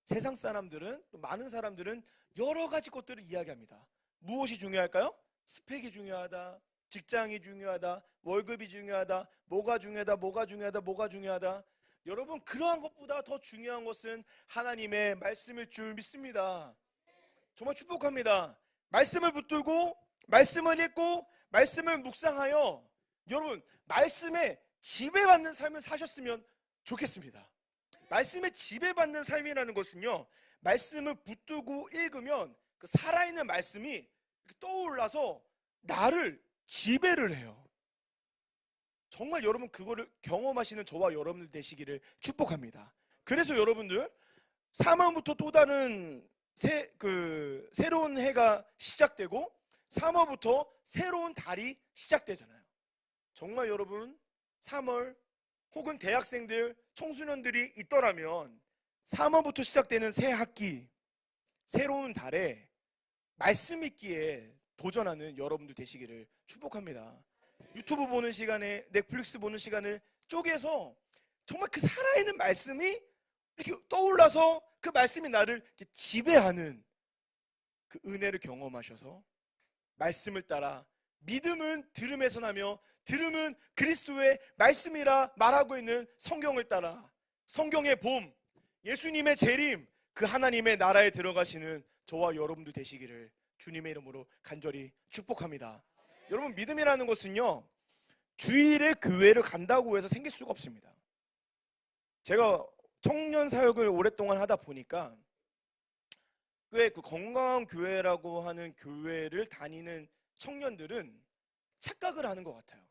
세상 사람들은, 또 많은 사람들은 여러 가지 것들을 이야기합니다. 무엇이 중요할까요? 스펙이 중요하다, 직장이 중요하다, 월급이 중요하다, 뭐가 중요하다, 뭐가 중요하다, 뭐가 중요하다. 여러분, 그러한 것보다 더 중요한 것은 하나님의 말씀일 줄 믿습니다. 정말 축복합니다. 말씀을 붙들고 말씀을 읽고 말씀을 묵상하여 여러분 말씀에 지배받는 삶을 사셨으면 좋겠습니다. 말씀에 지배받는 삶이라는 것은요, 말씀을 붙들고 읽으면 그 살아있는 말씀이 떠올라서 나를 지배를 해요. 정말 여러분 그거를 경험하시는 저와 여러분들 되시기를 축복합니다. 그래서 여러분들 3월부터 또 다른 새로운 해가 시작되고 3월부터 새로운 달이 시작되잖아요. 정말 여러분 3월 혹은 대학생들, 청소년들이 있더라면 3월부터 시작되는 새 학기, 새로운 달에 말씀 읽기에 도전하는 여러분들 되시기를 축복합니다. 유튜브 보는 시간에, 넷플릭스 보는 시간을 쪼개서 정말 그 살아있는 말씀이 이렇게 떠올라서 그 말씀이 나를 이렇게 지배하는 그 은혜를 경험하셔서 말씀을 따라 믿음은 들음에서 나며 들음은 그리스도의 말씀이라 말하고 있는 성경을 따라 성경의 봄, 예수님의 재림, 그 하나님의 나라에 들어가시는 저와 여러분도 되시기를 주님의 이름으로 간절히 축복합니다. 여러분, 믿음이라는 것은요, 주일에 교회를 간다고 해서 생길 수가 없습니다. 제가 청년 사역을 오랫동안 하다 보니까 꽤 그 건강한 교회라고 하는 교회를 다니는 청년들은 착각을 하는 것 같아요.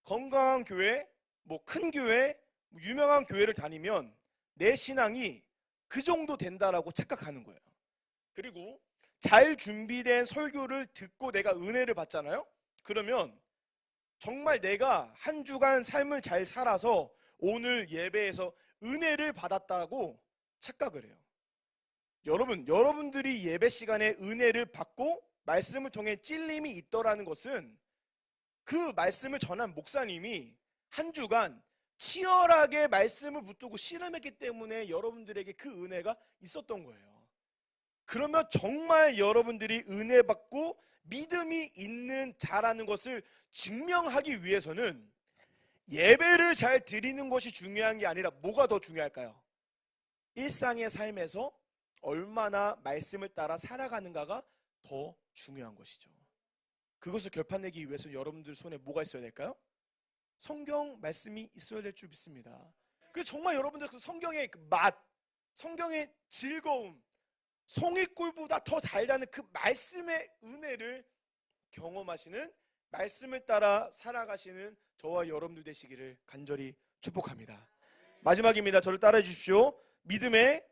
건강한 교회, 뭐 큰 교회, 유명한 교회를 다니면 내 신앙이 그 정도 된다라고 착각하는 거예요. 그리고 잘 준비된 설교를 듣고 내가 은혜를 받잖아요. 그러면 정말 내가 한 주간 삶을 잘 살아서 오늘 예배에서 은혜를 받았다고 착각을 해요. 여러분들이 예배 시간에 은혜를 받고 말씀을 통해 찔림이 있더라는 것은 그 말씀을 전한 목사님이 한 주간 치열하게 말씀을 붙들고 실험했기 때문에 여러분들에게 그 은혜가 있었던 거예요. 그러면 정말 여러분들이 은혜 받고 믿음이 있는 자라는 것을 증명하기 위해서는 예배를 잘 드리는 것이 중요한 게 아니라 뭐가 더 중요할까요? 일상의 삶에서 얼마나 말씀을 따라 살아가는가가 더 중요한 것이죠. 그것을 결판내기 위해서 여러분들 손에 뭐가 있어야 될까요? 성경 말씀이 있어야 될 줄 믿습니다. 그 정말 여러분들 그 성경의 그 맛, 성경의 즐거움, 송이꿀보다 더 달다는 그 말씀의 은혜를 경험하시는, 말씀을 따라 살아가시는 저와 여러분들 되시기를 간절히 축복합니다. 마지막입니다. 저를 따라해 주십시오. 믿음의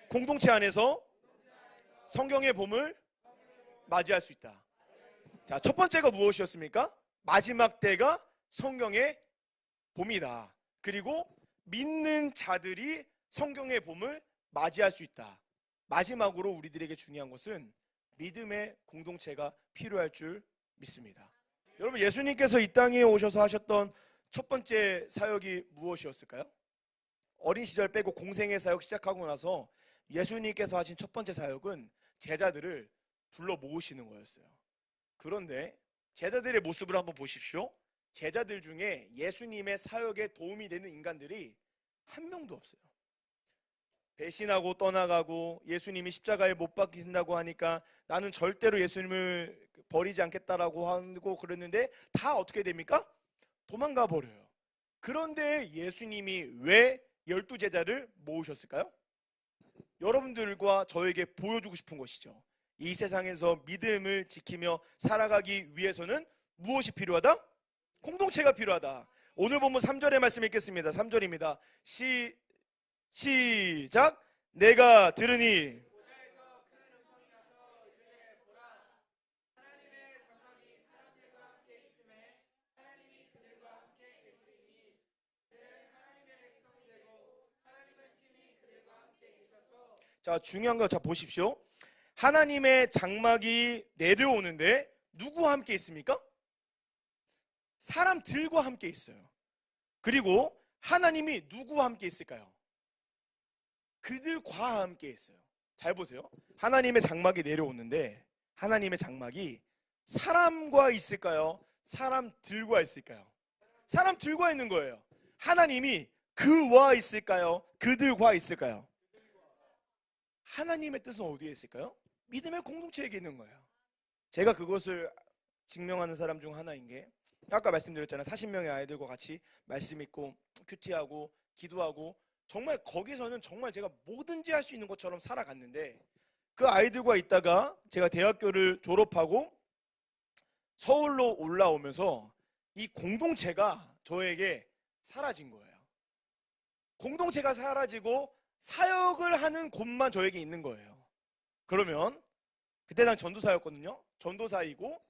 공동체 안에서 성경의 봄을 맞이할 수 있다. 자, 첫 번째가 무엇이었습니까? 마지막 때가 성경의 봄이다. 그리고 믿는 자들이 성경의 봄을 맞이할 수 있다. 마지막으로 우리들에게 중요한 것은 믿음의 공동체가 필요할 줄 믿습니다. 여러분, 예수님께서 이 땅에 오셔서 하셨던 첫 번째 사역이 무엇이었을까요? 어린 시절 빼고 공생의 사역 시작하고 나서 예수님께서 하신 첫 번째 사역은 제자들을 불러 모으시는 거였어요. 그런데 제자들의 모습을 한번 보십시오. 제자들 중에 예수님의 사역에 도움이 되는 인간들이 한 명도 없어요. 배신하고 떠나가고 예수님이 십자가에 못 박히신다고 하니까 나는 절대로 예수님을 버리지 않겠다라고 하고 그랬는데 다 어떻게 됩니까? 도망가 버려요. 그런데 예수님이 왜 12제자를 모으셨을까요? 여러분들과 저에게 보여주고 싶은 것이죠. 이 세상에서 믿음을 지키며 살아가기 위해서는 무엇이 필요하다? 공동체가 필요하다. 오늘 본문 3절의 말씀 읽겠습니다. 3절입니다. 시작. 내가 들으니 자, 중요한 거 자 보십시오. 하나님의 장막이 내려오는데 누구와 함께 있습니까? 사람들과 함께 있어요. 그리고 하나님이 누구와 함께 있을까요? 그들과 함께 있어요. 잘 보세요. 하나님의 장막이 내려오는데 하나님의 장막이 사람과 있을까요? 사람들과 있을까요? 사람들과 있는 거예요. 하나님이 그와 있을까요? 그들과 있을까요? 하나님의 뜻은 어디에 있을까요? 믿음의 공동체에 있는 거예요. 제가 그것을 증명하는 사람 중 하나인 게 아까 말씀드렸잖아요. 40명의 아이들과 같이 말씀 읽고 큐티하고 기도하고 정말 거기서는 정말 제가 뭐든지 할 수 있는 것처럼 살아갔는데 그 아이들과 있다가 제가 대학교를 졸업하고 서울로 올라오면서 이 공동체가 저에게 사라진 거예요. 공동체가 사라지고 사역을 하는 곳만 저에게 있는 거예요. 그러면 그때 난 전도사였거든요. 전도사이고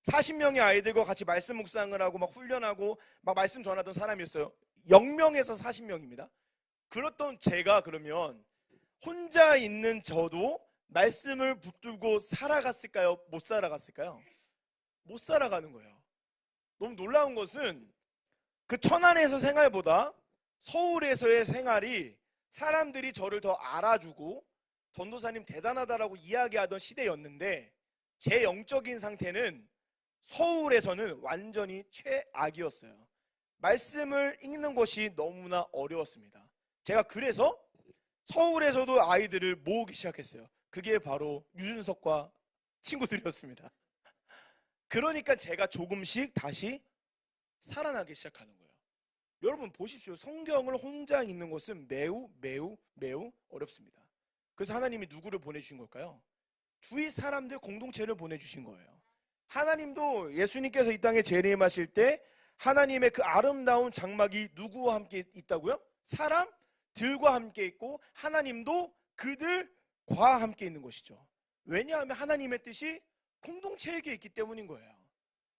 40명의 아이들과 같이 말씀 묵상을 하고 막 훈련하고 막 말씀 전하던 사람이었어요. 0명에서 40명입니다. 그렇던 제가 그러면 혼자 있는 저도 말씀을 붙들고 살아갔을까요? 못 살아갔을까요? 못 살아가는 거예요. 너무 놀라운 것은 그 천안에서 생활보다 서울에서의 생활이 사람들이 저를 더 알아주고 전도사님 대단하다라고 이야기하던 시대였는데 제 영적인 상태는 서울에서는 완전히 최악이었어요. 말씀을 읽는 것이 너무나 어려웠습니다. 제가 그래서 서울에서도 아이들을 모으기 시작했어요. 그게 바로 유준석과 친구들이었습니다. 그러니까 제가 조금씩 다시 살아나기 시작하는 거예요. 여러분 보십시오. 성경을 혼자 읽는 것은 매우 어렵습니다. 그래서 하나님이 누구를 보내주신 걸까요? 주위 사람들 공동체를 보내주신 거예요. 하나님도 예수님께서 이 땅에 재림하실 때 하나님의 그 아름다운 장막이 누구와 함께 있다고요? 사람들과 함께 있고 하나님도 그들과 함께 있는 것이죠. 왜냐하면 하나님의 뜻이 공동체에게 있기 때문인 거예요.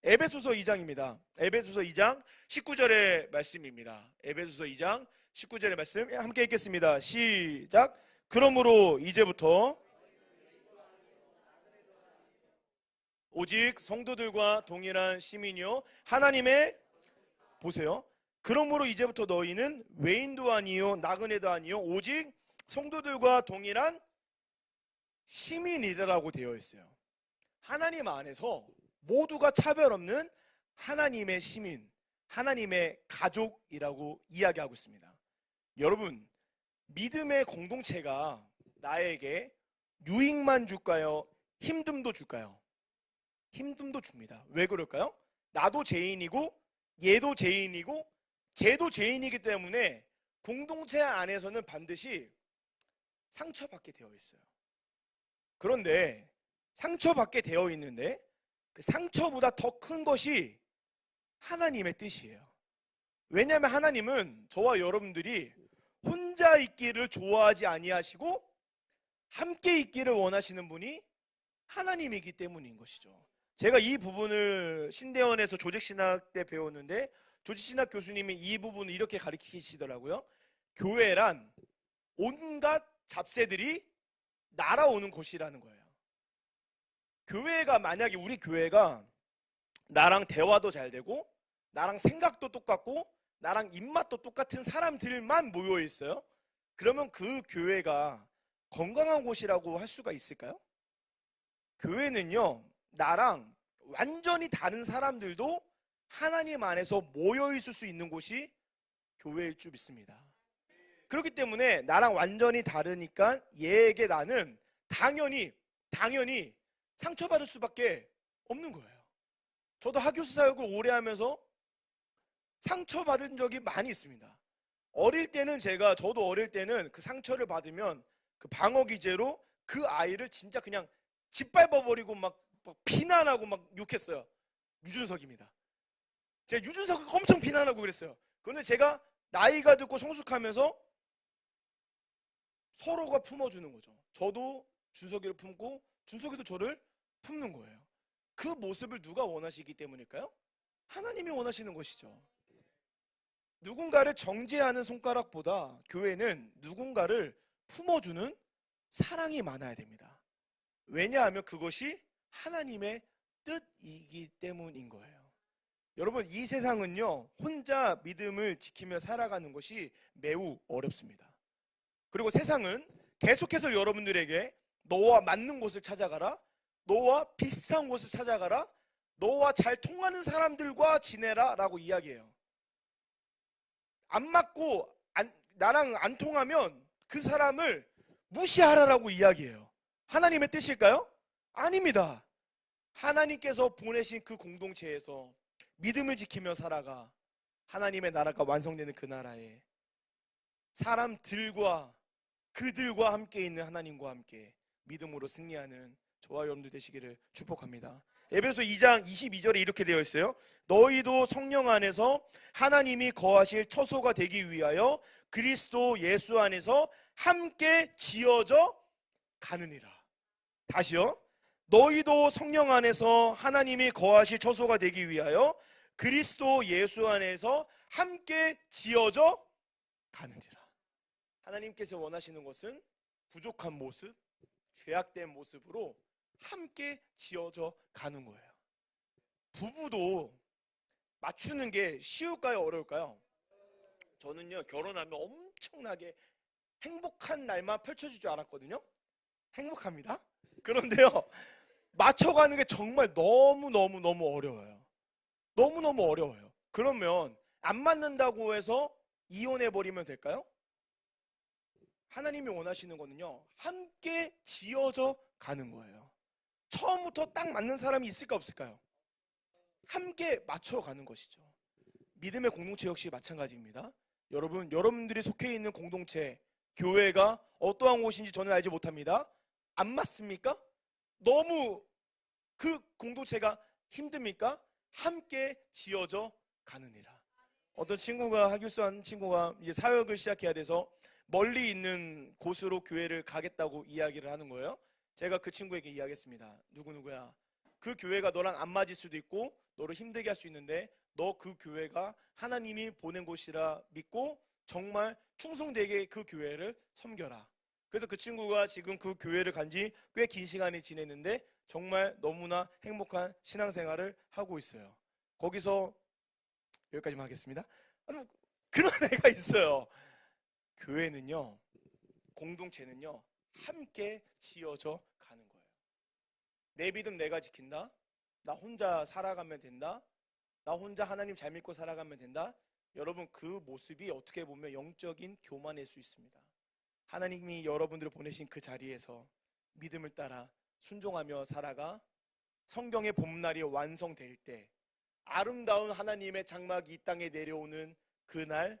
에베소서 2장입니다. 에베소서 2장 19절의 말씀입니다. 에베소서 2장 19절의 말씀 함께 읽겠습니다. 시작. 그러므로 이제부터 오직 성도들과 동일한 시민이요 하나님의 보세요. 그러므로 이제부터 너희는 외인도 아니요 나그네도 아니요 오직 성도들과 동일한 시민이라고 되어 있어요. 하나님 안에서 모두가 차별 없는 하나님의 시민, 하나님의 가족이라고 이야기하고 있습니다. 여러분, 믿음의 공동체가 나에게 유익만 줄까요? 힘듦도 줄까요? 힘듦도 줍니다. 왜 그럴까요? 나도 죄인이고 얘도 죄인이고 쟤도 죄인이기 때문에 공동체 안에서는 반드시 상처받게 되어 있어요. 그런데 상처받게 되어 있는데 그 상처보다 더 큰 것이 하나님의 뜻이에요. 왜냐하면 하나님은 저와 여러분들이 혼자 있기를 좋아하지 아니하시고 함께 있기를 원하시는 분이 하나님이기 때문인 것이죠. 제가 이 부분을 신대원에서 조직신학 때 배웠는데 조직신학 교수님이 이 부분을 이렇게 가르치시더라고요. 교회란 온갖 잡새들이 날아오는 곳이라는 거예요. 교회가 만약에 우리 교회가 나랑 대화도 잘 되고 나랑 생각도 똑같고 나랑 입맛도 똑같은 사람들만 모여 있어요. 그러면 그 교회가 건강한 곳이라고 할 수가 있을까요? 교회는요, 나랑 완전히 다른 사람들도 하나님 안에서 모여 있을 수 있는 곳이 교회일 줄 믿습니다. 그렇기 때문에 나랑 완전히 다르니까 얘에게 나는 당연히 상처받을 수밖에 없는 거예요. 저도 학교수 사역을 오래 하면서 상처받은 적이 많이 있습니다. 저도 어릴 때는 그 상처를 받으면 그 방어 기제로 그 아이를 진짜 그냥 짓밟아버리고 막 비난하고 막 욕했어요. 유준석입니다. 제가 유준석을 엄청 비난하고 그랬어요. 그런데 제가 나이가 듣고 성숙하면서 서로가 품어주는 거죠. 저도 준석이를 품고 준석이도 저를 품는 거예요. 그 모습을 누가 원하시기 때문일까요? 하나님이 원하시는 것이죠. 누군가를 정죄하는 손가락보다 교회는 누군가를 품어주는 사랑이 많아야 됩니다. 왜냐하면 그것이 하나님의 뜻이기 때문인 거예요. 여러분, 이 세상은요, 혼자 믿음을 지키며 살아가는 것이 매우 어렵습니다. 그리고 세상은 계속해서 여러분들에게 너와 맞는 곳을 찾아가라, 너와 비슷한 곳을 찾아가라, 너와 잘 통하는 사람들과 지내라 라고 이야기해요. 안 맞고 나랑 안 통하면 그 사람을 무시하라라고 이야기해요. 하나님의 뜻일까요? 아닙니다. 하나님께서 보내신 그 공동체에서 믿음을 지키며 살아가 하나님의 나라가 완성되는 그 나라에 사람들과 그들과 함께 있는 하나님과 함께 믿음으로 승리하는 저와 여러분들 되시기를 축복합니다. 에베소 2장 22절에 이렇게 되어 있어요. 너희도 성령 안에서 하나님이 거하실 처소가 되기 위하여 그리스도 예수 안에서 함께 지어져 가느니라. 다시요. 너희도 성령 안에서 하나님이 거하실 처소가 되기 위하여 그리스도 예수 안에서 함께 지어져 가느니라. 하나님께서 원하시는 것은 부족한 모습, 죄악된 모습으로 함께 지어져 가는 거예요. 부부도 맞추는 게 쉬울까요? 어려울까요? 저는요, 결혼하면 엄청나게 행복한 날만 펼쳐질 줄 알았거든요. 행복합니다. 그런데요, 맞춰가는 게 정말 너무 어려워요. 너무 어려워요. 그러면 안 맞는다고 해서 이혼해버리면 될까요? 하나님이 원하시는 거는요, 함께 지어져 가는 거예요. 처음부터 딱 맞는 사람이 있을까 없을까요? 함께 맞춰가는 것이죠. 믿음의 공동체 역시 마찬가지입니다. 여러분들이 속해 있는 공동체, 교회가 어떠한 곳인지 저는 알지 못합니다. 안 맞습니까? 너무 그 공동체가 힘듭니까? 함께 지어져 가느니라. 어떤 친구가, 하길수한 친구가 이제 사역을 시작해야 돼서 멀리 있는 곳으로 교회를 가겠다고 이야기를 하는 거예요. 제가 그 친구에게 이야기했습니다. 누구누구야, 그 교회가 너랑 안 맞을 수도 있고 너를 힘들게 할 수 있는데 너 그 교회가 하나님이 보낸 곳이라 믿고 정말 충성되게 그 교회를 섬겨라. 그래서 그 친구가 지금 그 교회를 간 지 꽤 긴 시간이 지냈는데 정말 너무나 행복한 신앙생활을 하고 있어요. 거기서 여기까지만 하겠습니다. 그런 애가 있어요. 교회는요, 공동체는요, 함께 지어져 가는 거예요. 내 믿음 내가 지킨다. 나 혼자 살아가면 된다. 나 혼자 하나님 잘 믿고 살아가면 된다. 여러분, 그 모습이 어떻게 보면 영적인 교만일 수 있습니다. 하나님이 여러분들을 보내신 그 자리에서 믿음을 따라 순종하며 살아가 성경의 봄날이 완성될 때 아름다운 하나님의 장막이 이 땅에 내려오는 그날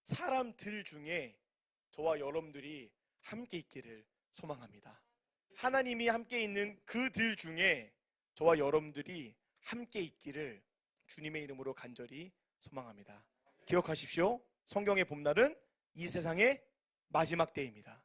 사람들 중에 저와 여러분들이 함께 있기를 소망합니다. 하나님이 함께 있는 그들 중에 저와 여러분들이 함께 있기를 주님의 이름으로 간절히 소망합니다. 기억하십시오. 성경의 봄날은 이 세상의 마지막 때입니다.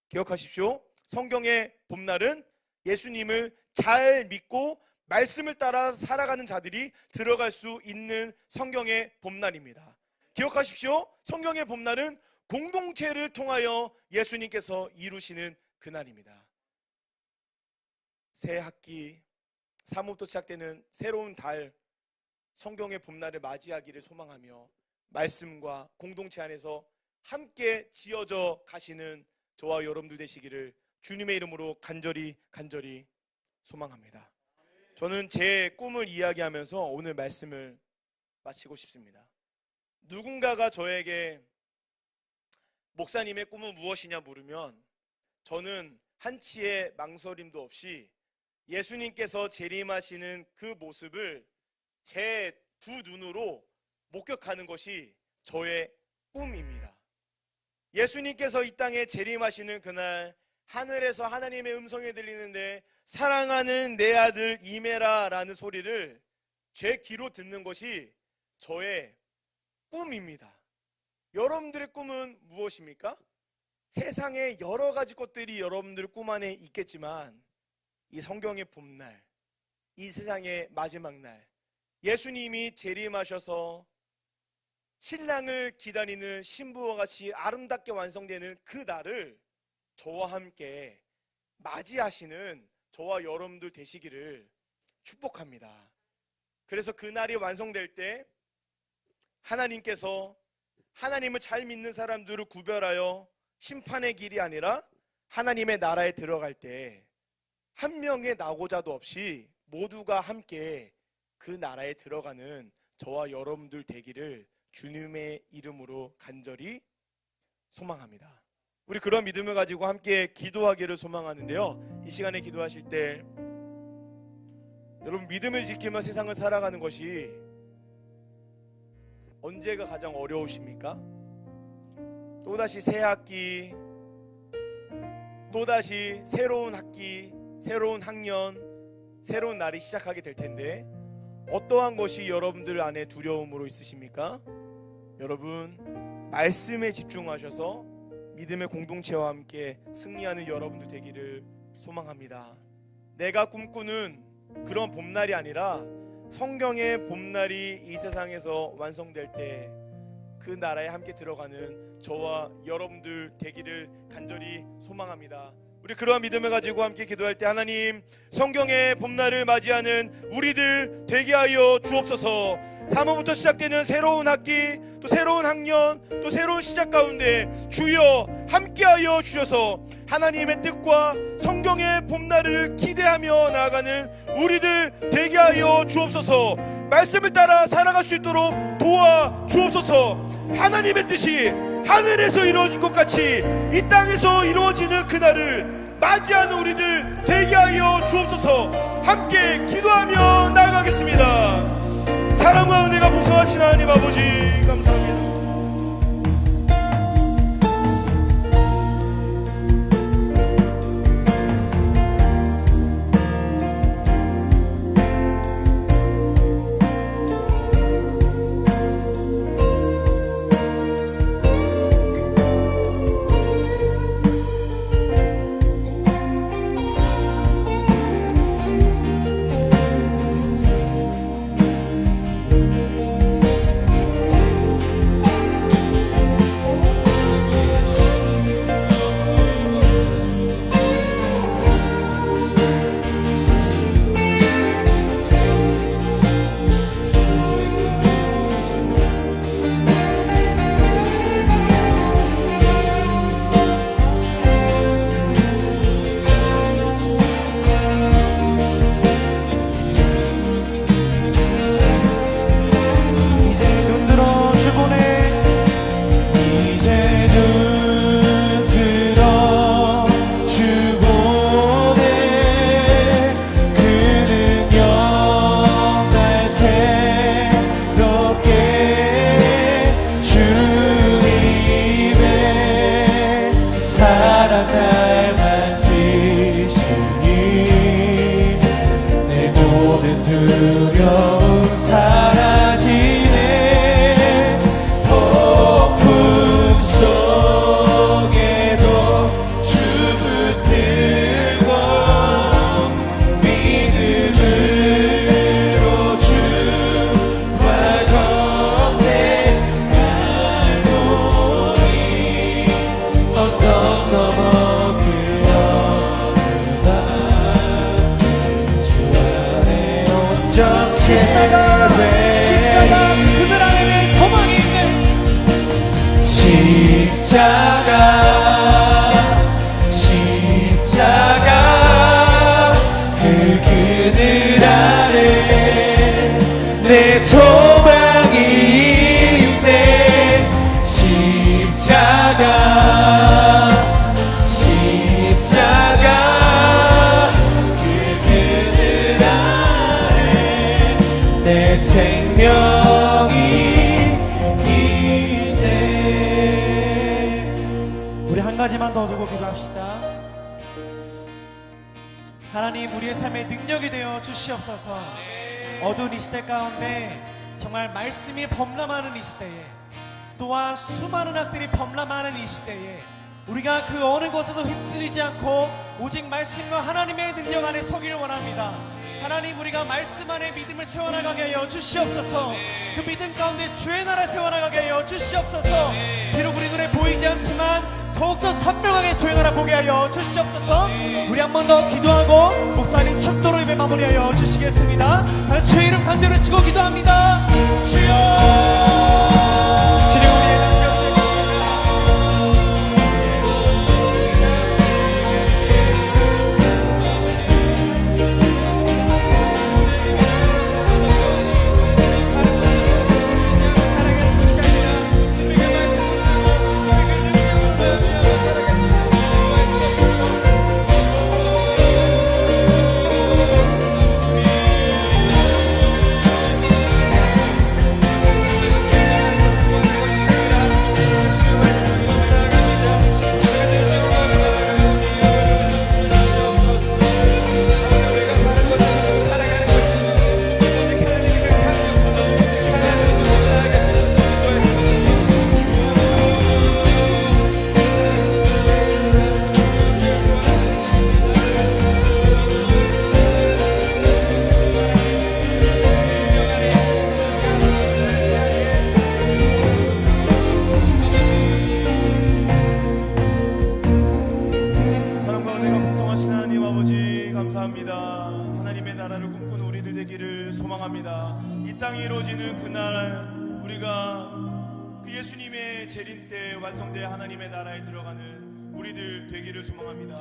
기억하십시오. 성경의 봄날은 예수님을 잘 믿고 말씀을 따라 살아가는 자들이 들어갈 수 있는 성경의 봄날입니다. 기억하십시오. 성경의 봄날은 공동체를 통하여 예수님께서 이루시는 그날입니다. 새 학기 3월부터 시작되는 새로운 달, 성경의 봄날을 맞이하기를 소망하며 말씀과 공동체 안에서 함께 지어져 가시는 저와 여러분들 되시기를 주님의 이름으로 간절히 소망합니다. 저는 제 꿈을 이야기하면서 오늘 말씀을 마치고 싶습니다. 누군가가 저에게 목사님의 꿈은 무엇이냐 물으면 저는 한치의 망설임도 없이 예수님께서 재림하시는 그 모습을 제 두 눈으로 목격하는 것이 저의 꿈입니다. 예수님께서 이 땅에 재림하시는 그날 하늘에서 하나님의 음성이 들리는데 사랑하는 내 아들 이메라 라는 소리를 제 귀로 듣는 것이 저의 꿈입니다. 여러분들의 꿈은 무엇입니까? 세상에 여러 가지 것들이 여러분들 꿈 안에 있겠지만 이 성경의 봄날, 이 세상의 마지막 날, 예수님이 재림하셔서 신랑을 기다리는 신부와 같이 아름답게 완성되는 그 날을 저와 함께 맞이하시는 저와 여러분들 되시기를 축복합니다. 그래서 그 날이 완성될 때 하나님께서 하나님을 잘 믿는 사람들을 구별하여 심판의 길이 아니라 하나님의 나라에 들어갈 때 한 명의 낙오자도 없이 모두가 함께 그 나라에 들어가는 저와 여러분들 되기를 주님의 이름으로 간절히 소망합니다. 우리 그런 믿음을 가지고 함께 기도하기를 소망하는데요. 이 시간에 기도하실 때 여러분, 믿음을 지키며 세상을 살아가는 것이 언제가 가장 어려우십니까? 또다시 새 학기, 또다시 새로운 학기, 새로운 학년, 새로운 날이 시작하게 될 텐데 어떠한 것이 여러분들 안에 두려움으로 있으십니까? 여러분, 말씀에 집중하셔서 믿음의 공동체와 함께 승리하는 여러분들 되기를 소망합니다. 내가 꿈꾸는 그런 봄날이 아니라 성경의 봄날이 이 세상에서 완성될 때 그 나라에 함께 들어가는 저와 여러분들 되기를 간절히 소망합니다. 우리 그러한 믿음을 가지고 함께 기도할 때 하나님, 성경의 봄날을 맞이하는 우리들 되게 하여 주옵소서. 3월부터 시작되는 새로운 학기, 또 새로운 학년, 또 새로운 시작 가운데 주여 함께하여 주셔서 하나님의 뜻과 성경의 봄날을 기대하며 나아가는 우리들 되게 하여 주옵소서. 말씀을 따라 살아갈 수 있도록 도와 주옵소서. 하나님의 뜻이 하늘에서 이루어진 것 같이 이 땅에서 이루어지는 그날을 맞이하는 우리들 되게 하여 주옵소서. 함께 기도하며 나아가겠습니다. 사랑과 은혜가 풍성하신 하나님 아버지, 감사합니다. 십자가 그들 안에는 소망이 있네. 십자가 그들 안에 내 소망이 있네. 십자가 그들 안에 내 생명이 있네. 우리 한 가지만 더 두고 기도합시다. 하나님, 우리의 삶의 능력이 되어 주시옵소서. 어두운 이 시대 가운데 정말 말씀이 범람하는 이 시대에, 또한 수많은 악들이 범람하는 이 시대에 우리가 그 어느 곳에도 휩쓸리지 않고 오직 말씀과 하나님의 능력 안에 서기를 원합니다. 하나님, 우리가 말씀 안에 믿음을 세워나가게 하여 주시옵소서. 그 믿음 가운데 주의 나라 세워나가게 하여 주시옵소서. 비록 우리 눈에 보이지 않지만 더욱더 선명하게 주의 나라 보게 하여 주시옵소서. 우리 한 번 더 기도하고 목사님 축도로 예배 마무리하여 주시겠습니다. 다시 주의 이름 간절히 외치고 기도합니다. 주여, 주님 우리의 능력 되시옵소서. 소망합니다. 하나님의 나라를 꿈꾸는 우리들 되기를 소망합니다. 이 땅에 이루어지는 그날 우리가 그 예수님의 재림 때 완성될 하나님의 나라에 들어가는 우리들 되기를 소망합니다.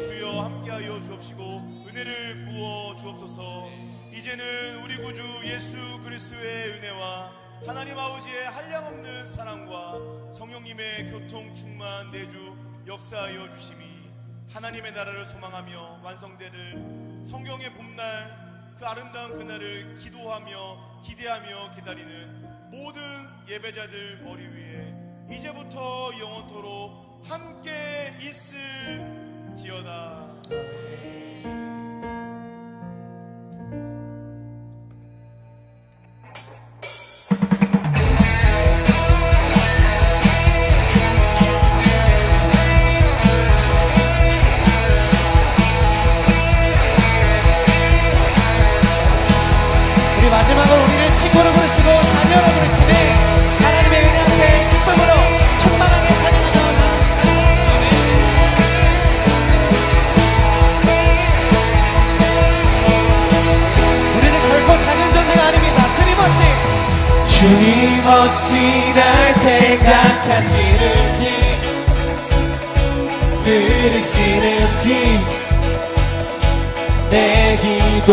주여 함께하여 주옵시고 은혜를 부어 주옵소서. 이제는 우리 구주 예수 그리스도의 은혜와 하나님 아버지의 한량없는 사랑과 성령님의 교통 충만 내주 역사하여 주심이 하나님의 나라를 소망하며 완성되를 성경의 봄날 그 아름다운 그날을 기도하며 기대하며 기다리는 모든 예배자들 머리 위에 이제부터 영원토록 함께 있을지어다. 우리 마지막으로 우리를 친구로 부르시고 자녀로 부르시는 하나님의 은혜 앞에 기쁨으로 충만하게 찬양하며 나갑시다. 우리는 결코 작은 존재가 아닙니다. 주님 멋지 주님 어찌 날 생각하시는지 들으시는지 내 기도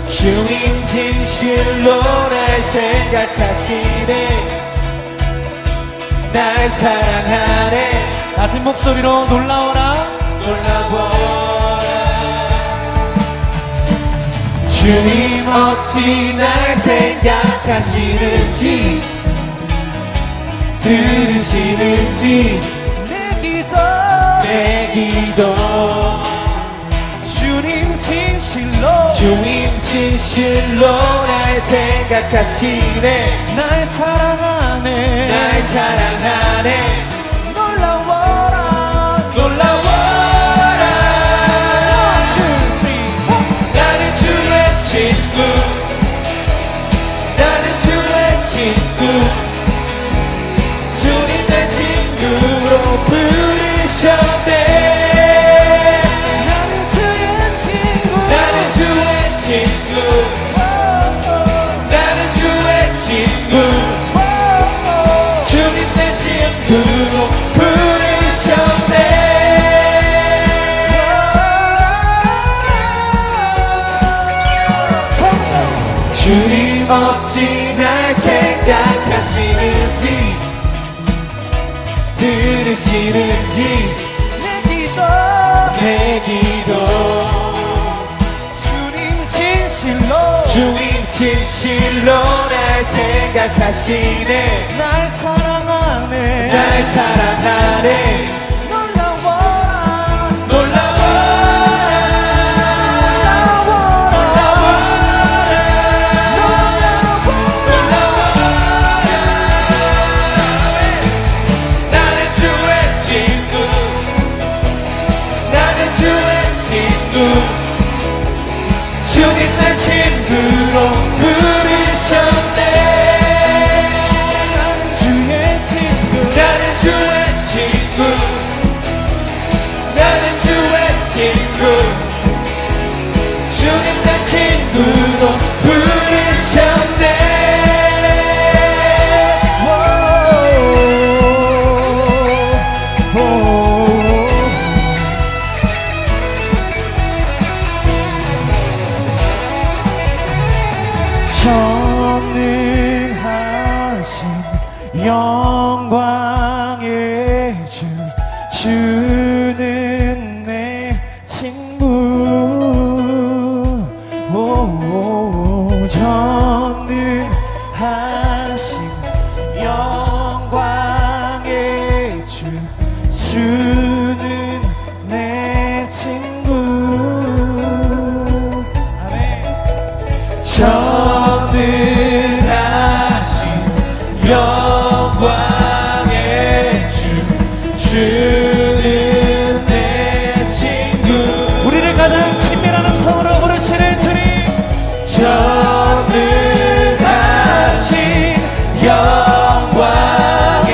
주님 진실로 날 생각하시네 날 사랑하네 낮은 목소리로 놀라워라 놀라워라 주님 어찌 날 생각하시는지 들으시는지 내 기도 주님 진실로 주님 진실로 날 생각하시네 날 사랑하네 날 사랑하네 놀라워라 놀라워라 나는 주의 친구 나는 주의 친구 주님 내 친구로 부르셨네 나는 주의 친구 나는 주의 친구 나는 주의 친구 주님 내 친구로 부르셨네 주님 어찌 날 생각하시는지 들으시는지 내 기도 주님 진실로 주님 진실로 날 생각하시네 날 사랑하네 날 사랑하네 놀라워라 놀라워라 나는 주의 친구 나는 주의 친구 주님 날 친구로 부르셨네 나는 주의 친구 나는 주의 친구 나는 주의 친구 주님 날 친구로 부르셨네 전능하신 영광의 주 주는 내 친구 전능하신 영광의 주 주는 내 친구 아멘 전능하신 영광의 주 주는 내 친구 우리를 가장 친밀한 음성으로 부르시는 주님 전능하신 영광의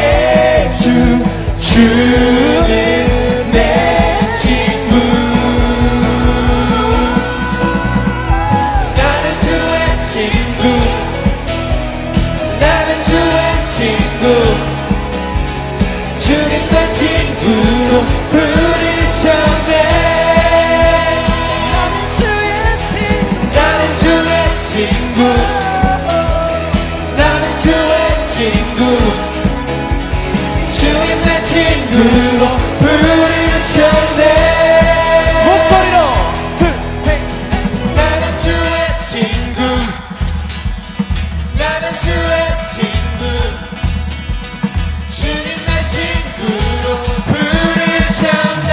주 주는 내 친구 친구로 부르셨네. 목소리로 둘, 셋. 나는 주의 친구, 나는 주의 친구, 주님 날 친구로 부르셨네.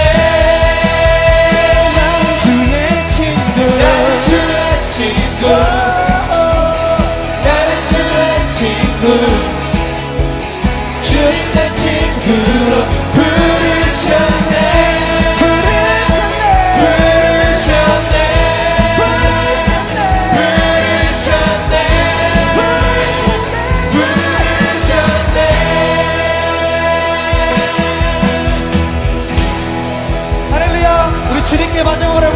나는 주의 친구. 나는 주의 친구, 나는 주의 친구, 주님 날 친구로 부르셨네. 부르셨네. 부르셨네. 부르셨네. 부르셨네. 할렐루야. 우리 주님께 마지막으로